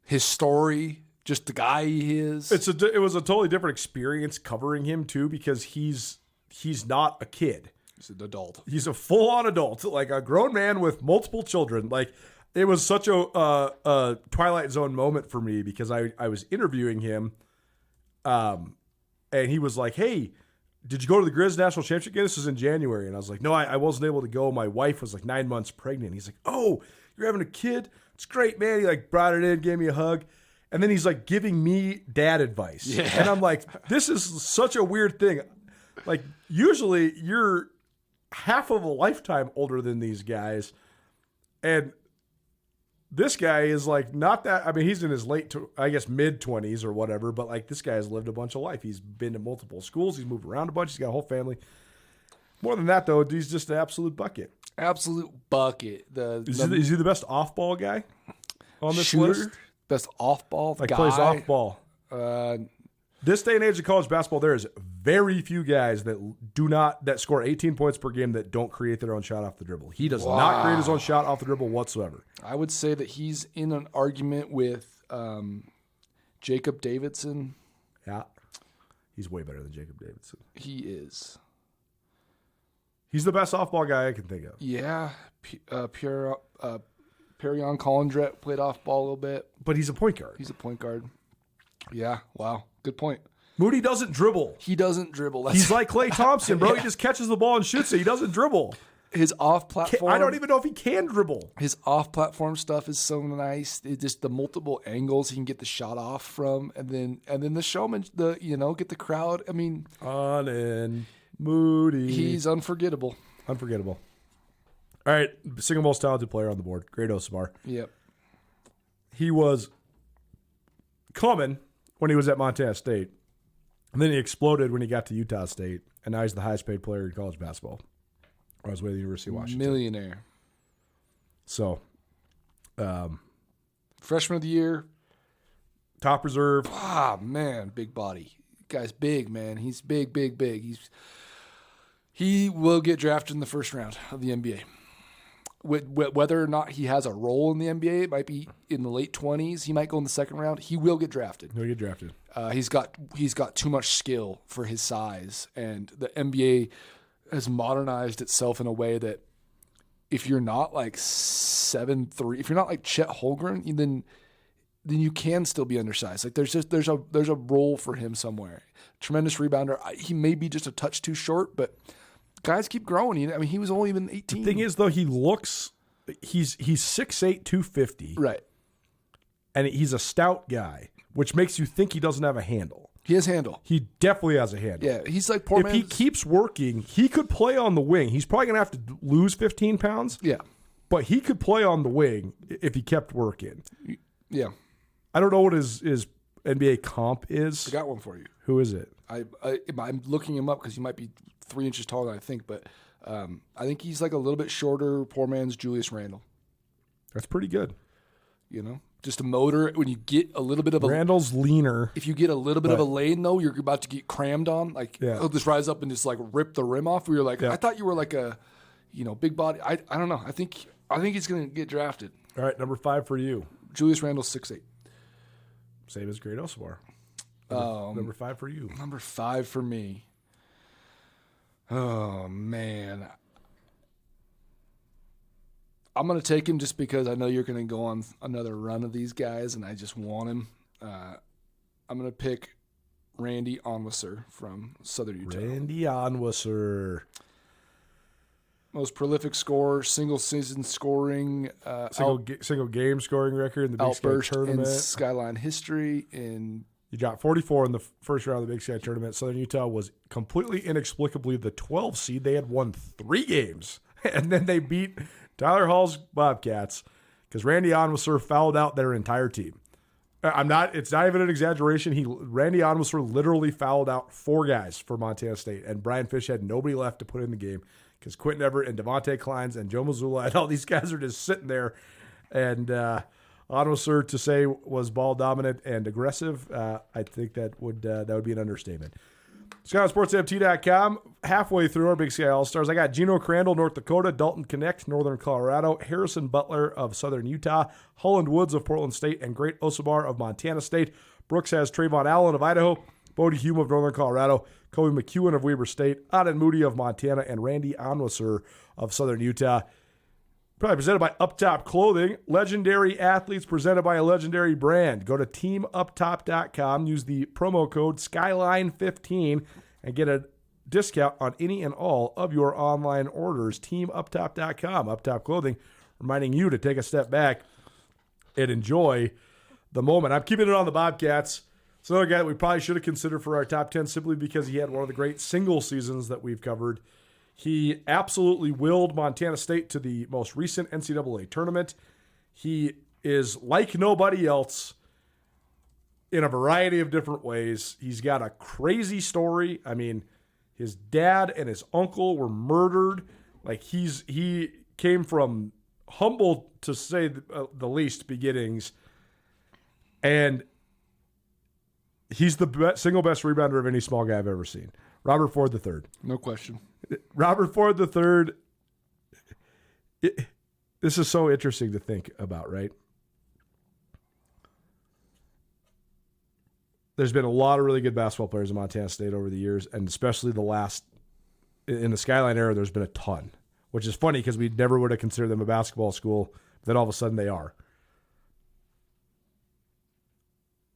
his story, just the guy he is.
It was a totally different experience covering him too, because he's not a kid.
He's an adult.
He's a full-on adult, like a grown man with multiple children. Like, it was such a Twilight Zone moment for me, because I was interviewing him, and he was like, "Hey, did you go to the Grizz National Championship game? This was in January." And I was like, "No, I wasn't able to go. My wife was like 9 months pregnant." He's like, "Oh, you're having a kid? It's great, man." He like brought it in, gave me a hug. And then he's like giving me dad advice. Yeah. And I'm like, this is such a weird thing. Like, usually you're half of a lifetime older than these guys. And this guy is like not that. I mean, he's in his mid 20s or whatever, but like this guy has lived a bunch of life. He's been to multiple schools. He's moved around a bunch. He's got a whole family. More than that, though, he's just an absolute bucket.
Absolute bucket.
Is he the best off-ball guy on this
shooter,
list?
Best off-ball
Like
guy.
plays off-ball. This day and age of college basketball, there is very few guys that score 18 points per game that don't create their own shot off the dribble. He does not create his own shot off the dribble whatsoever.
I would say that he's in an argument with Jacob Davidson.
Yeah. He's way better than Jacob Davidson.
He is.
He's the best off-ball guy I can think of.
Yeah. Perrion Collindret played off-ball a little bit.
But he's a point guard.
He's a point guard. Yeah. Wow. Good point.
Moody doesn't dribble.
He doesn't dribble.
He's like Klay Thompson, bro. He just catches the ball and shoots it. He doesn't dribble.
His off-platform.
I don't even know if he can dribble.
His off-platform stuff is so nice. It's just the multiple angles he can get the shot off from, and then the showman, get the crowd. I mean,
On and Moody.
he's unforgettable.
Unforgettable. All right, single most talented player on the board, Great Osabar.
Yep.
He was coming when he was at Montana State, and then he exploded when he got to Utah State, and now he's the highest paid player in college basketball. I was with the University of Washington.
Millionaire.
So,
Freshman of the year.
top reserve.
Ah, man, big body. Guy's big, man. He's big. He will get drafted in the first round of the NBA. Whether or not he has a role in the NBA, it might be in the late 20s. He might go in the second round. He will get drafted.
He'll get drafted.
He's got too much skill for his size, and the NBA has modernized itself in a way that if you're not like 7'3", if you're not like Chet Holmgren, then you can still be undersized. Like there's a role for him somewhere. Tremendous rebounder. He may be just a touch too short, but guys keep growing. I mean, he was only even 18.
The thing is, though, he's 6'8", 250.
Right.
And he's a stout guy, which makes you think he doesn't have a handle.
He has handle.
He definitely has a handle.
Yeah, he's like poor
If he keeps working, he could play on the wing. He's probably going to have to lose 15 pounds.
Yeah.
But he could play on the wing if he kept working.
Yeah.
I don't know what his NBA comp is.
I got one for you.
Who is it?
I'm looking him up because he might be 3 inches taller than I think, but I think he's like a little bit shorter, poor man's Julius Randle.
That's pretty good.
You know, just a motor. When you get a little bit of
Randall's leaner.
if you get a little bit of a lane though, you're about to get crammed on. Like he'll just rise up and just like rip the rim off. Where you're like, I thought you were like a, big body. I don't know. I think he's gonna get drafted.
All right, number 5 for you.
Julius Randle's 6'8".
Same as Great Osabar. Number 5 for you.
Number 5 for me. Oh man. I'm going to take him just because I know you're going to go on another run of these guys, and I just want him. I'm going to pick Randy Onwuser from Southern Utah.
Randy Onwuser.
Most prolific scorer, single season scoring,
Single game scoring record in the Big Sky
outburst in
Tournament.
Skyline history. In
You got 44 in the first round of the Big Sky Tournament. Southern Utah was completely inexplicably the 12 seed. They had won 3 games, and then they beat Tyler Hall's Bobcats because Randy Onwuser fouled out their entire team. It's not even an exaggeration. Randy Onwuser literally fouled out 4 guys for Montana State, and Brian Fish had nobody left to put in the game because Quentin Everett and Devontae Kleins and Joe Mazzulla and all these guys are just sitting there. And Onwuser, to say, was ball dominant and aggressive. I think that would be an understatement. SkylineSportsMT.com. Halfway through our Big Sky All-Stars, I got Gino Crandall, North Dakota, Dalton Connect, Northern Colorado, Harrison Butler of Southern Utah, Holland Woods of Portland State, and Great Osabar of Montana State. Brooks has Trayvon Allen of Idaho, Bodie Hume of Northern Colorado, Kobe McEwen of Weber State, Aden Moody of Montana, and Randy Onwuser of Southern Utah. Probably presented by Up Top Clothing. Legendary athletes presented by a legendary brand. Go to teamuptop.com. Use the promo code SKYLINE15 and get a discount on any and all of your online orders. Teamuptop.com. Up Top Clothing, reminding you to take a step back and enjoy the moment. I'm keeping it on the Bobcats. It's another guy that we probably should have considered for our top 10 simply because he had one of the great single seasons that we've covered. He absolutely willed Montana State to the most recent NCAA tournament. He is like nobody else in a variety of different ways. He's got a crazy story. I mean, his dad and his uncle were murdered. Like he came from humble, to say the least, beginnings. And he's the single best rebounder of any small guy I've ever seen. Robert Ford III.
no question.
Robert Ford III, this is so interesting to think about, right? There's been a lot of really good basketball players in Montana State over the years, and especially in the Skyline era, there's been a ton, which is funny because we never would have considered them a basketball school, but then all of a sudden they are.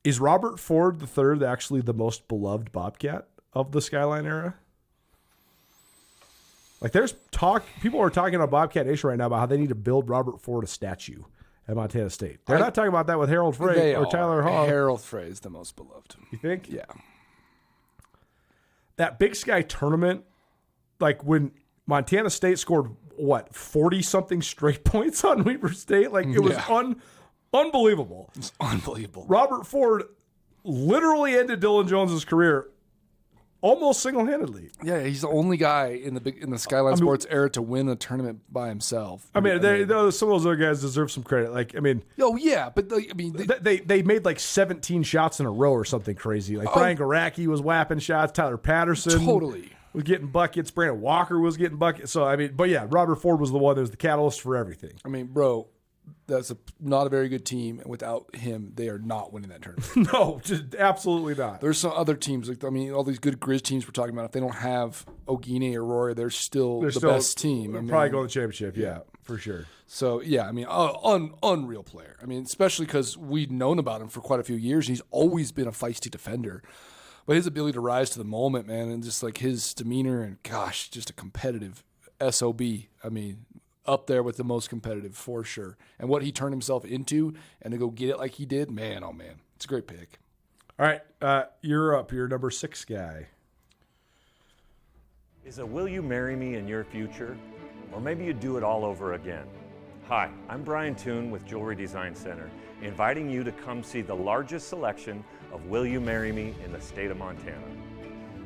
Is Robert Ford III actually the most beloved Bobcat of the Skyline era? Like, there's people are talking on Bobcat Nation right now about how they need to build Robert Ford a statue at Montana State. They're not talking about that with Harold Frey or Tyler Hall.
Harold Frey is the most beloved.
You think?
Yeah.
That Big Sky tournament, like when Montana State scored 40 something straight points on Weber State. Like it was unbelievable.
It's unbelievable.
Robert Ford literally ended Dylan Jones's career almost single-handedly.
Yeah, he's the only guy in the Skyline Sports era to win a tournament by himself.
Some of those other guys deserve some credit. Like,
oh yeah, but
they made like 17 shots in a row or something crazy. Like Brian Garacki was whapping shots. Tyler Patterson was getting buckets. Brandon Walker was getting buckets. So but yeah, Robert Ford was the one that was the catalyst for everything.
Bro, that's not a very good team, and without him, they are not winning that tournament.
No, just absolutely not.
There's some other teams, all these good Grizz teams we're talking about. If they don't have Ogine or Rory, they're still the best team.
Probably going to the championship, yeah, for sure.
So yeah, unreal player. Especially because we'd known about him for quite a few years. He's always been a feisty defender, but his ability to rise to the moment, man, and just like his demeanor and gosh, just a competitive SOB. Up there with the most competitive for sure. And what he turned himself into and to go get it like he did, man, oh man. It's a great pick.
All right, you're up. You're number 6 guy.
Is a will you marry me in your future? Or maybe you do it all over again. Hi, I'm Brian Toon with Jewelry Design Center, inviting you to come see the largest selection of Will You Marry Me in the state of Montana.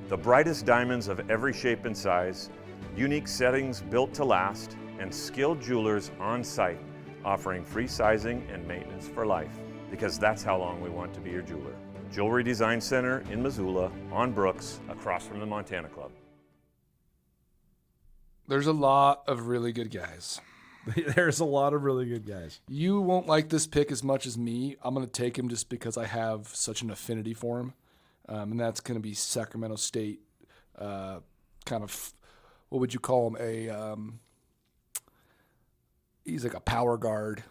The brightest diamonds of every shape and size, unique settings built to last, and skilled jewelers on site offering free sizing and maintenance for life, because that's how long we want to be your jeweler. Jewelry Design Center in Missoula, on Brooks, across from the Montana Club.
There's a lot of really good guys.
There's a lot of really good guys.
You won't like this pick as much as me. I'm going to take him just because I have such an affinity for him, and that's going to be Sacramento State, kind of, what would you call him, he's like a power guard.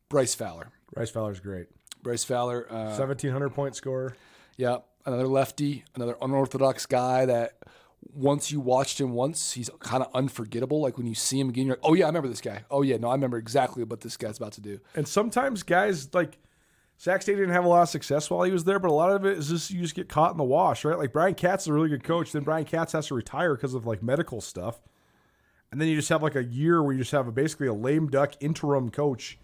Bryce Fowler.
Bryce Fowler's great.
Bryce Fowler.
1,700-point scorer.
Yeah, another lefty, another unorthodox guy that once you watched him once, he's kind of unforgettable. Like when you see him again, you're like, oh yeah, I remember this guy. Oh yeah, no, I remember exactly what this guy's about to do.
And sometimes guys like Sac State didn't have a lot of success while he was there, but a lot of it is just you just get caught in the wash, right? Like Brian Katz is a really good coach. Then Brian Katz has to retire because of like medical stuff. And then you just have like a year where you just have basically a lame duck interim coach.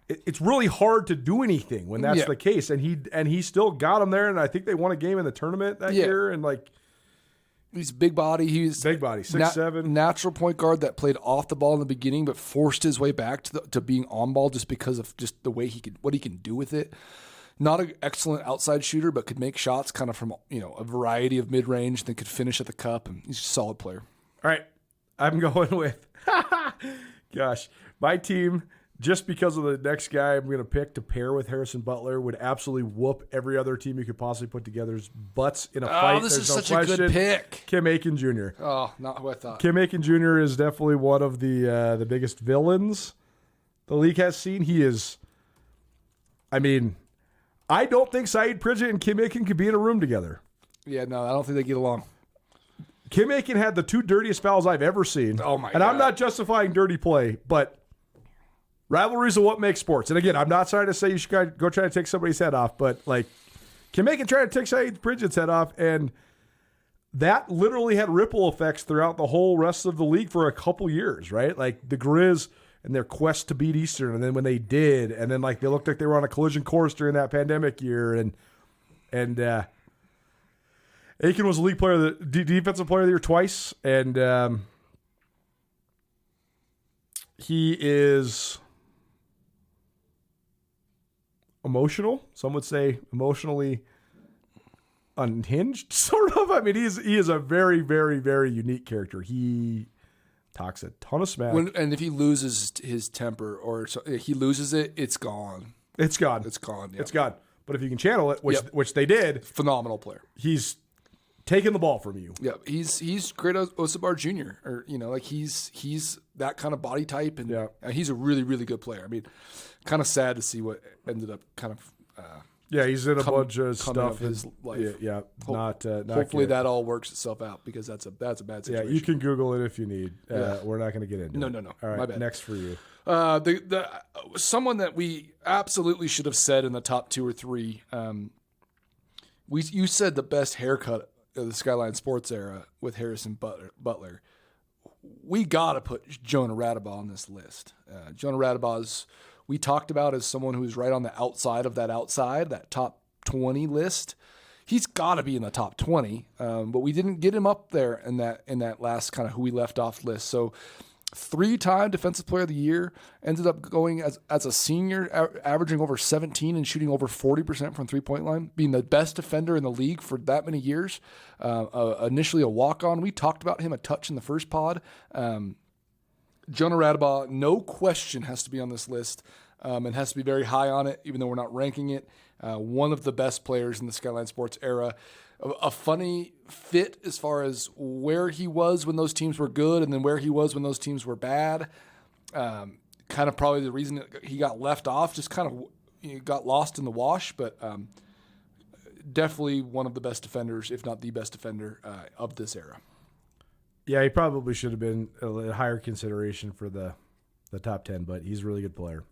It's really hard to do anything when that's the case. And he still got him there, and I think they won a game in the tournament that year. And like
he's big body. He's
big body, 6'7",
natural point guard that played off the ball in the beginning, but forced his way back to being on ball just because of just the way what he can do with it. Not an excellent outside shooter, but could make shots kind of from a variety of mid range. Then could finish at the cup, and he's a solid player.
All right. I'm going with, my team, just because of the next guy I'm going to pick to pair with Harrison Butler, would absolutely whoop every other team you could possibly put together's butts in a fight.
Oh, this is such a good pick.
Kim Aiken Jr.
Oh, not who I thought.
Kim Aiken Jr. is definitely one of the biggest villains the league has seen. He is, I don't think Saeed Pridgett and Kim Aiken could be in a room together.
Yeah, no, I don't think they get along.
Kim Aiken had the 2 dirtiest fouls I've ever seen.
Oh, my God.
And I'm not justifying dirty play, but rivalries are what make sports. And again, I'm not trying to say you should go try to take somebody's head off, but like Kim Aiken tried to take Saeed Pridgett's head off, and that literally had ripple effects throughout the whole rest of the league for a couple years, right? Like the Grizz and their quest to beat Eastern, and then when they did, and then like they looked like they were on a collision course during that pandemic year, and Aiken was a league player, the defensive player of the year twice, and he is emotional. Some would say emotionally unhinged, sort of. He is a very, very, very unique character. He talks a ton of smack.
And if he loses his temper or he loses it, it's gone.
It's gone.
It's gone. Yep.
It's gone. But if you can channel it, which they did,
phenomenal player.
He's taking the ball from you.
Yeah, he's great Osabar Jr. Or he's that kind of body type, and he's a really, really good player. Kind of sad to see what ended up kind of.
He's in a bunch of stuff
of his life.
Yeah, not
hopefully
good.
that all works itself out, because that's a bad situation.
Yeah, you can Google it if you need. We're not going to get into it.
No.
All right,
my bad.
Next for you.
The someone that we absolutely should have said in the top 2 or 3. You said the best haircut of the Skyline Sports era with Harrison Butler. we got to put Jonah Radabaugh on this list. Jonah Radabaugh's we talked about as someone who's right on the outside, that top 20 list. He's got to be in the top 20, but we didn't get him up there in that last kind of who we left off list. So 3-time Defensive Player of the Year, ended up going as a senior, averaging over 17 and shooting over 40% from three-point line, being the best defender in the league for that many years. Initially a walk-on. We talked about him a touch in the first pod. Jonah Radabaugh, no question, has to be on this list and has to be very high on it, even though we're not ranking it. One of the best players in the Skyline Sports era. A funny fit as far as where he was when those teams were good and then where he was when those teams were bad. Kind of probably the reason he got left off, just kind of got lost in the wash, but definitely one of the best defenders, if not the best defender of this era.
Yeah, he probably should have been a higher consideration for the top 10, but he's a really good player.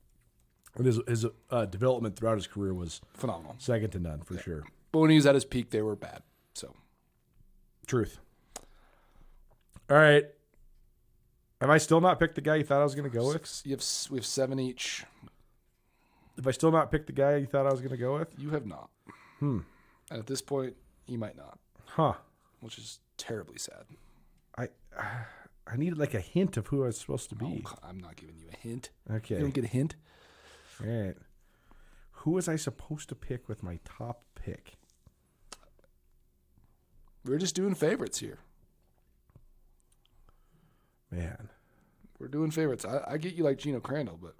And his development throughout his career was
phenomenal.
Second to none, for sure.
But when he was at his peak, they were bad. So,
truth. All right. Have I still not picked the guy you thought I was going to go with?
We have 7 each.
Have I still not picked the guy you thought I was going to go with?
You have not. And at this point, you might not.
Huh.
Which is terribly sad.
I needed like a hint of who I was supposed to be.
Oh, I'm not giving you a hint.
Okay.
You don't get a hint?
All right. Who was I supposed to pick with my top pick?
We're just doing favorites here.
Man.
We're doing favorites. I get you like Geno Crandall, but.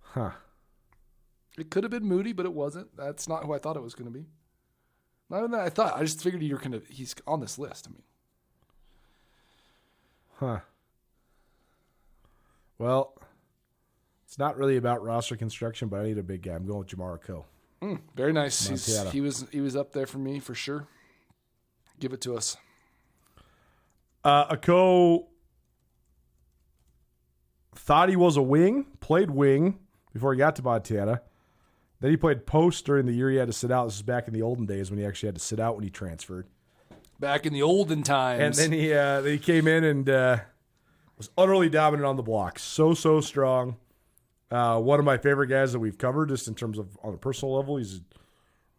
Huh.
It could have been Moody, but it wasn't. That's not who I thought it was going to be. Not even that I thought. I just figured he's on this list. I mean.
Huh. Well, it's not really about roster construction, but I need a big guy. I'm going with Jamar Coe.
Very nice. He was up there for me for sure. Give it to us.
Coe thought he was a wing, played wing before he got to Montana. Then he played post during the year he had to sit out. This is back in the olden days when he actually had to sit out when he transferred.
Back in the olden times.
And then he came in and was utterly dominant on the block. So strong. One of my favorite guys that we've covered, just in terms of on a personal level. He's a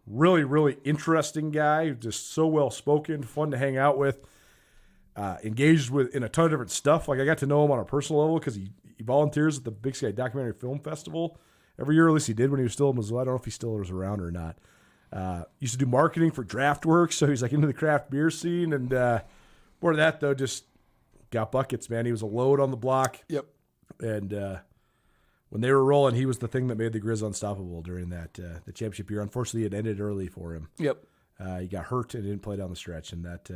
really, really interesting guy. Just so well-spoken, fun to hang out with. Engaged with in a ton of different stuff. Like I got to know him on a personal level because he volunteers at the Big Sky Documentary Film Festival every year. At least he did when he was still in Missoula. I don't know if he still was around or not. Used to do marketing for Draft Works, so he's like into the craft beer scene. And more of that, though, just got buckets, man. He was a load on the block.
Yep.
And when they were rolling, he was the thing that made the Grizz unstoppable during that the championship year. Unfortunately, it ended early for him.
Yep.
He got hurt and didn't play down the stretch, and that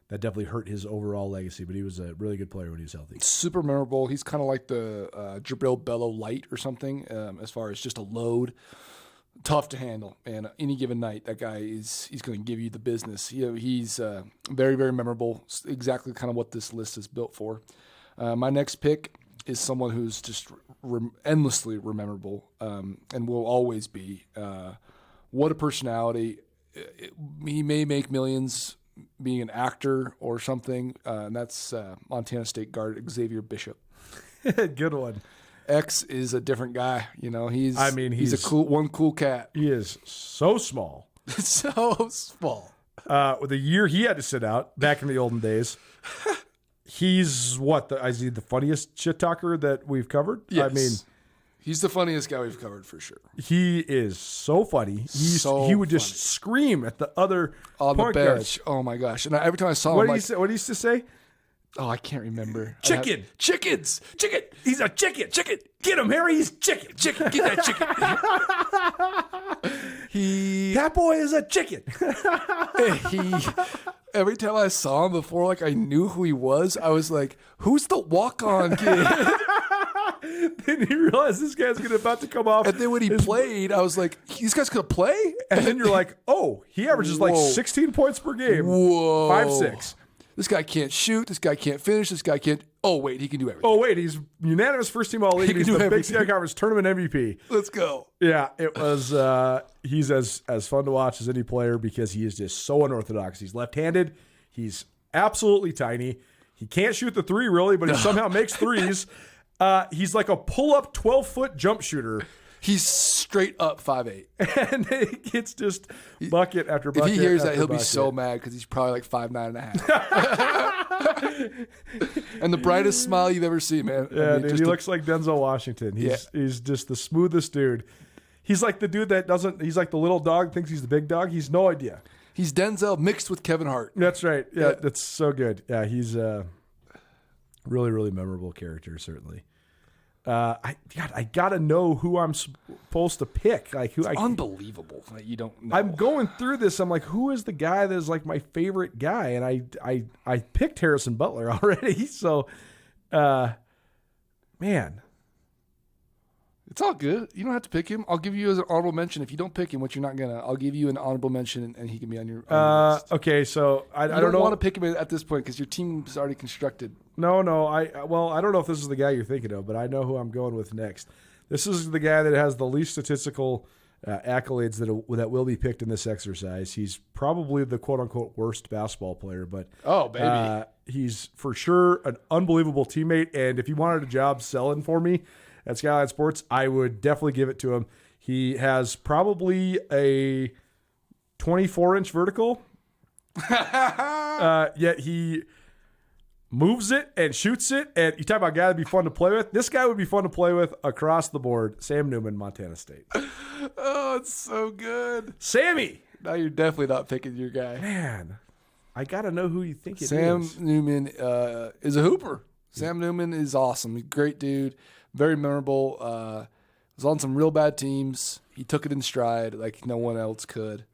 definitely hurt his overall legacy. But he was a really good player when he was healthy.
Super memorable. He's kind of like the Jabril Bello light or something as far as just a load. Tough to handle, and any given night, that guy he's going to give you the business. He's very, very memorable. Exactly kind of what this list is built for. My next pick is someone who's just endlessly memorable and will always be. What a personality! He may make millions being an actor or something, and that's Montana State guard Xavier Bishop.
Good one.
X is a different guy. He's a cool cat.
He is so small.
So small.
With the year he had to sit out back in the olden days, he's is he the funniest shit talker that we've covered?
Yes.
I mean,
he's the funniest guy we've covered for sure.
He is so funny. He would just scream at the other
on the
point
bench.
guards.
Oh my gosh! And every time I saw him,
what did he used to say?
Oh, I can't remember.
Chicken.
Chickens. Chicken.
He's a chicken. Chicken. Get him, Harry. He's chicken.
Chicken. Get that chicken.
That boy is a chicken.
Every time I saw him before, like I knew who he was, I was like, who's the walk-on kid?
Then you realize this guy's about to come off.
And then when he played, I was like, these guys going to play?
And then you're like, oh, he averages like 16 points per game.
Whoa.
5-6.
This guy can't shoot. This guy can't finish. This guy can't. Oh, wait, he can do everything.
Oh, wait, he's unanimous first team all league. He's the Big Sky Conference tournament MVP.
Let's go.
Yeah, it was. He's as fun to watch as any player because he is just so unorthodox. He's left-handed. He's absolutely tiny. He can't shoot the three really, but he somehow makes threes. He's like a pull-up 12-foot jump shooter.
He's straight up 5'8".
And it's just bucket after bucket.
If he hears that,
after
he'll
bucket.
be so mad because he's probably like 5'9.5". And the brightest smile you've ever seen, man.
Yeah, dude, he looks like Denzel Washington. He's just the smoothest dude. He's like the dude that doesn't. He's like the little dog thinks he's the big dog. He's no idea.
He's Denzel mixed with Kevin Hart.
That's right. Yeah, that's so good. Yeah, he's a really, really memorable character. Certainly. I gotta know who I'm supposed to pick. Like who?
Unbelievable that you don't know.
I'm going through this. I'm like, who is the guy that is like my favorite guy? And I picked Harrison Butler already. So, man,
it's all good. You don't have to pick him. I'll give you as an honorable mention. If you don't pick him, which you're not gonna, I'll give you an honorable mention, and he can be on your list.
Okay, so I
don't
know.
want to pick him at this point because your team's already constructed.
No. I don't know if this is the guy you're thinking of, but I know who I'm going with next. This is the guy that has the least statistical accolades that will be picked in this exercise. He's probably the quote unquote worst basketball player, but he's for sure an unbelievable teammate. And if he wanted a job selling for me at SKYLINE Sports, I would definitely give it to him. He has probably a 24-inch vertical, yet he moves it and shoots it. And you talk about a guy that'd be fun to play with. This guy would be fun to play with across the board. Sam Newman, Montana State.
Oh, it's so good.
Sammy.
Now you're definitely not picking your guy.
Man, I got to know who you think it is.
Sam Newman is a hooper. Sam Newman is awesome. He's a great dude. Very memorable. Was on some real bad teams. He took it in stride like no one else could.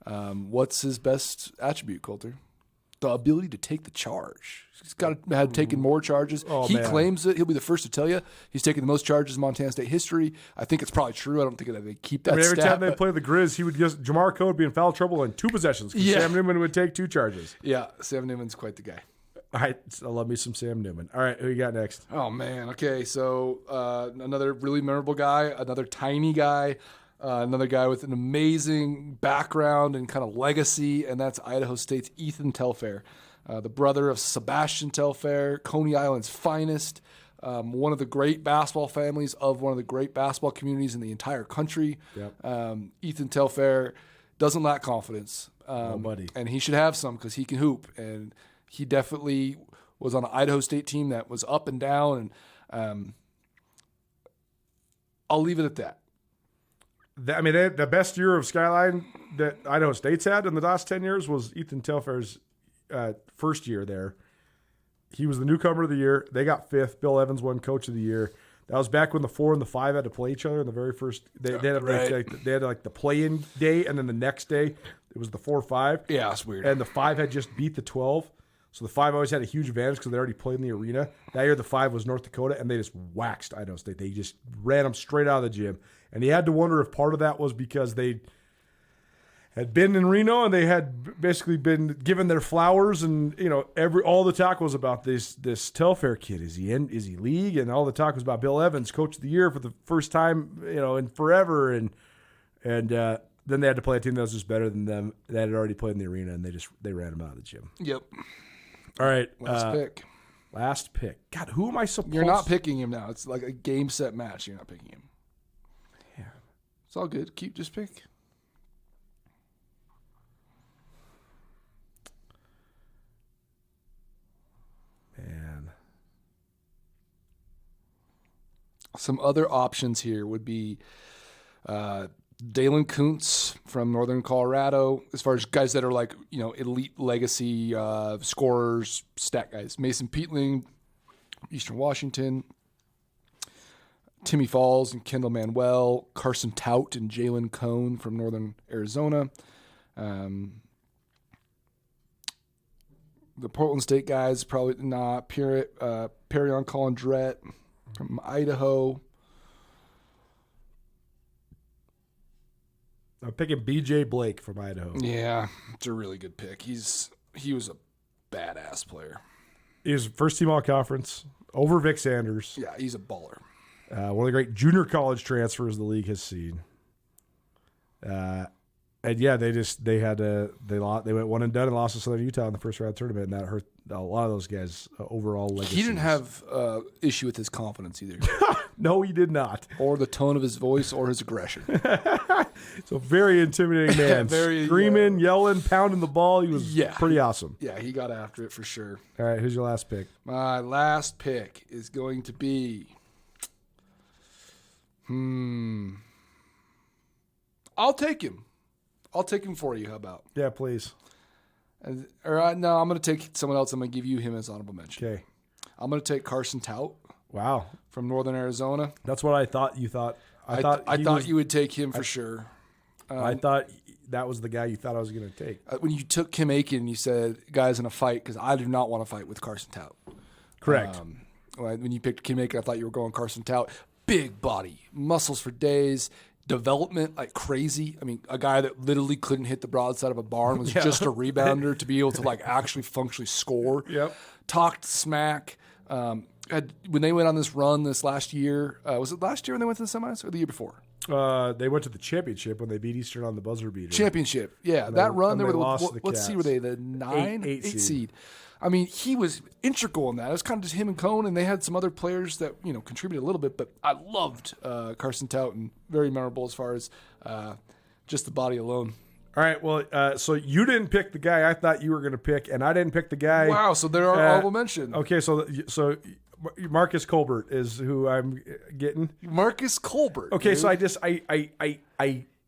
What's his best attribute, Colter? The ability to take the charge. He's had taken more charges. He claims it. He'll be the first to tell you he's taken the most charges in Montana State history. I think it's probably true. I don't think that they keep that
every
stat,
time they play the Grizz, he would just Jamar Coe would be in foul trouble in 2 possessions.
Yeah.
Sam Newman would take 2 charges.
Yeah, Sam Newman's quite the guy.
All right, I love me some Sam Newman. All right, who you got next?
Oh, man. Okay, so another really memorable guy, another tiny guy, another guy with an amazing background and kind of legacy, and that's Idaho State's Ethan Telfair, the brother of Sebastian Telfair, Coney Island's finest, one of the great basketball families of one of the great basketball communities in the entire country.
Yep.
Ethan Telfair doesn't lack confidence,
buddy.
and he should have some because he can hoop, and he definitely was on an Idaho State team that was up and down, and I'll leave it at that.
The best year of SKYLINE that Idaho State's had in the last 10 years was Ethan Telfair's first year there. He was the newcomer of the year. They got 5th. Bill Evans won Coach of the Year. That was back when the 4 and the 5 had to play each other in the very first. They had the play-in day, and then the next day it was the 4-5.
Yeah, it's weird.
And the 5 had just beat the 12. So the 5 always had a huge advantage because they already played in the arena. That year the 5 was North Dakota, and they just waxed Idaho State. They just ran them straight out of the gym. And he had to wonder if part of that was because they had been in Reno and they had basically been given their flowers, and all the talk was about this Telfair kid. Is he league? And all the talk was about Bill Evans, Coach of the Year for the first time in forever, and then they had to play a team that was just better than them that had already played in the arena, and they ran him out of the gym.
Yep.
All right,
last pick.
God, who am I supposed?
You're not picking him now. It's like a game set match. You're not picking him.
Yeah,
it's all good. Just pick.
Man,
some other options here would be Dalen Kuntz from Northern Colorado, as far as guys that are like, elite legacy scorers, stat guys. Mason Peatling, Eastern Washington. Timmy Falls and Kendall Manuel. Carson Tout and Jalen Cone from Northern Arizona. The Portland State guys, probably not. Perrion Colindrette from Idaho.
I'm picking B.J. Blake from Idaho.
Yeah, it's a really good pick. He was a badass player.
He was first team all conference over Vic Sanders.
Yeah, he's a baller.
One of the great junior college transfers the league has seen. And yeah, they went one and done and lost to Southern Utah in the first round tournament, and that hurt a lot of those guys' overall legacy.
He didn't have issue with his confidence either.
No, he did not.
Or the tone of his voice or his aggression.
So very intimidating man.
Very,
screaming, yelling, pounding the ball. He was pretty awesome.
Yeah, he got after it for sure.
All right, who's your last pick?
My last pick is going to be I'll take him. I'll take him for you. How about?
Yeah, please.
No, I'm going to take someone else. I'm going to give you him as honorable mention.
Okay.
I'm going to take Carson Tout.
Wow.
From Northern Arizona.
That's what I thought you thought.
I thought you would take him for sure.
I thought that was the guy you thought I was going to take.
When you took Kim Aiken, you said, guys in a fight, because I do not want to fight with Carson Tout.
Correct.
When you picked Kim Aiken, I thought you were going Carson Tout. Big body, muscles for days, development like crazy. I mean, a guy that literally couldn't hit the broadside of a barn was just a rebounder to be able to like actually functionally score.
Yep.
Talked smack. When they went on this run this last year, was it last year when they went to the semis or the year before?
They went to the championship when they beat Eastern on the buzzer beater.
Championship, yeah. That run, they were what
Cavs.
seed were they? The 8
seed.
I mean, he was integral in that. It was kind of just him and Cone, and they had some other players that contributed a little bit. But I loved Carson Tout, and very memorable as far as just the body alone.
All right, well, so you didn't pick the guy I thought you were going to pick, and I didn't pick the guy.
Wow, so there are honorable mention.
Okay, so Marcus Colbert is who I'm getting.
Marcus Colbert.
Okay,
dude.
so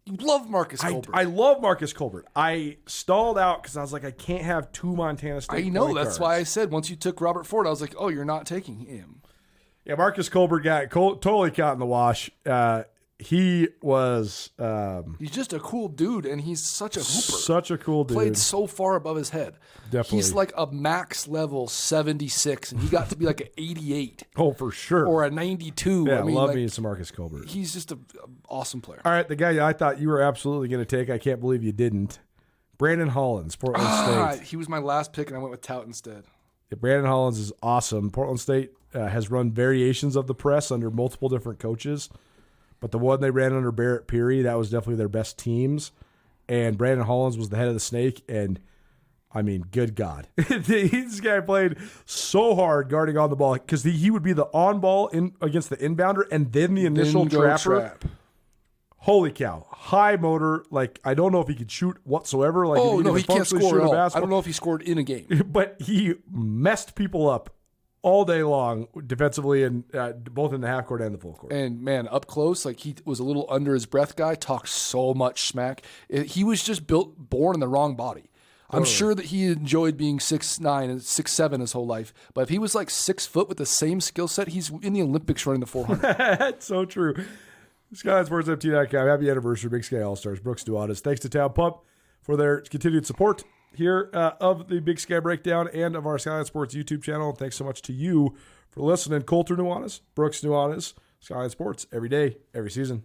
You love Marcus Colbert.
I love Marcus Colbert. I stalled out because I was like, I can't have two Montana State.
I know.
point
That's
guards.
why I said once you took Robert Ford, I was like, oh, you're not taking him.
Yeah, Marcus Colbert got totally caught in the wash. He was
He's just a cool dude, and he's such a hooper.
such a cool dude.
Played so far above his head.
Definitely.
He's like a max level 76, and he got to be like an 88
Oh, for sure.
or a 92.
Yeah,
I mean,
love
like,
me some Marcus Colbert.
he's just an awesome player.
All right, the guy I thought you were absolutely going to take, I can't believe you didn't. Brandon Hollins, Portland State.
He was my last pick, and I went with Tout instead.
Yeah, Brandon Hollins is awesome. Portland State has run variations of the press under multiple different coaches, but the one they ran under Barrett Peary, that was definitely their best teams. And Brandon Hollins was the head of the snake, and I mean, good God. This guy played so hard guarding on the ball because he would be the on-ball against the inbounder and then the initial trapper. Holy cow. High motor. Like, I don't know if he could shoot whatsoever. Like,
Oh, no, he can't
functionally
score
shoot
at
a
all. I
basketball.
don't know if he scored in a game.
But he messed people up all day long defensively, and both in the half court and the full court.
And, man, up close, like he was a little under his breath guy, talked so much smack. He was just born in the wrong body. I'm sure that he enjoyed being 6'9" and 6'7" his whole life. But if he was like 6 foot with the same skill set, he's in the Olympics running the 400.
That's so true. SkylineSportsMT.com. Happy anniversary, Big Sky All-Stars. Brooks Nuanez. Thanks to Town Pump for their continued support here of the Big Sky Breakdown and of our Skyline Sports YouTube channel. Thanks so much to you for listening. Colter Nuanez, Brooks Nuanez, Skyline Sports, every day, every season.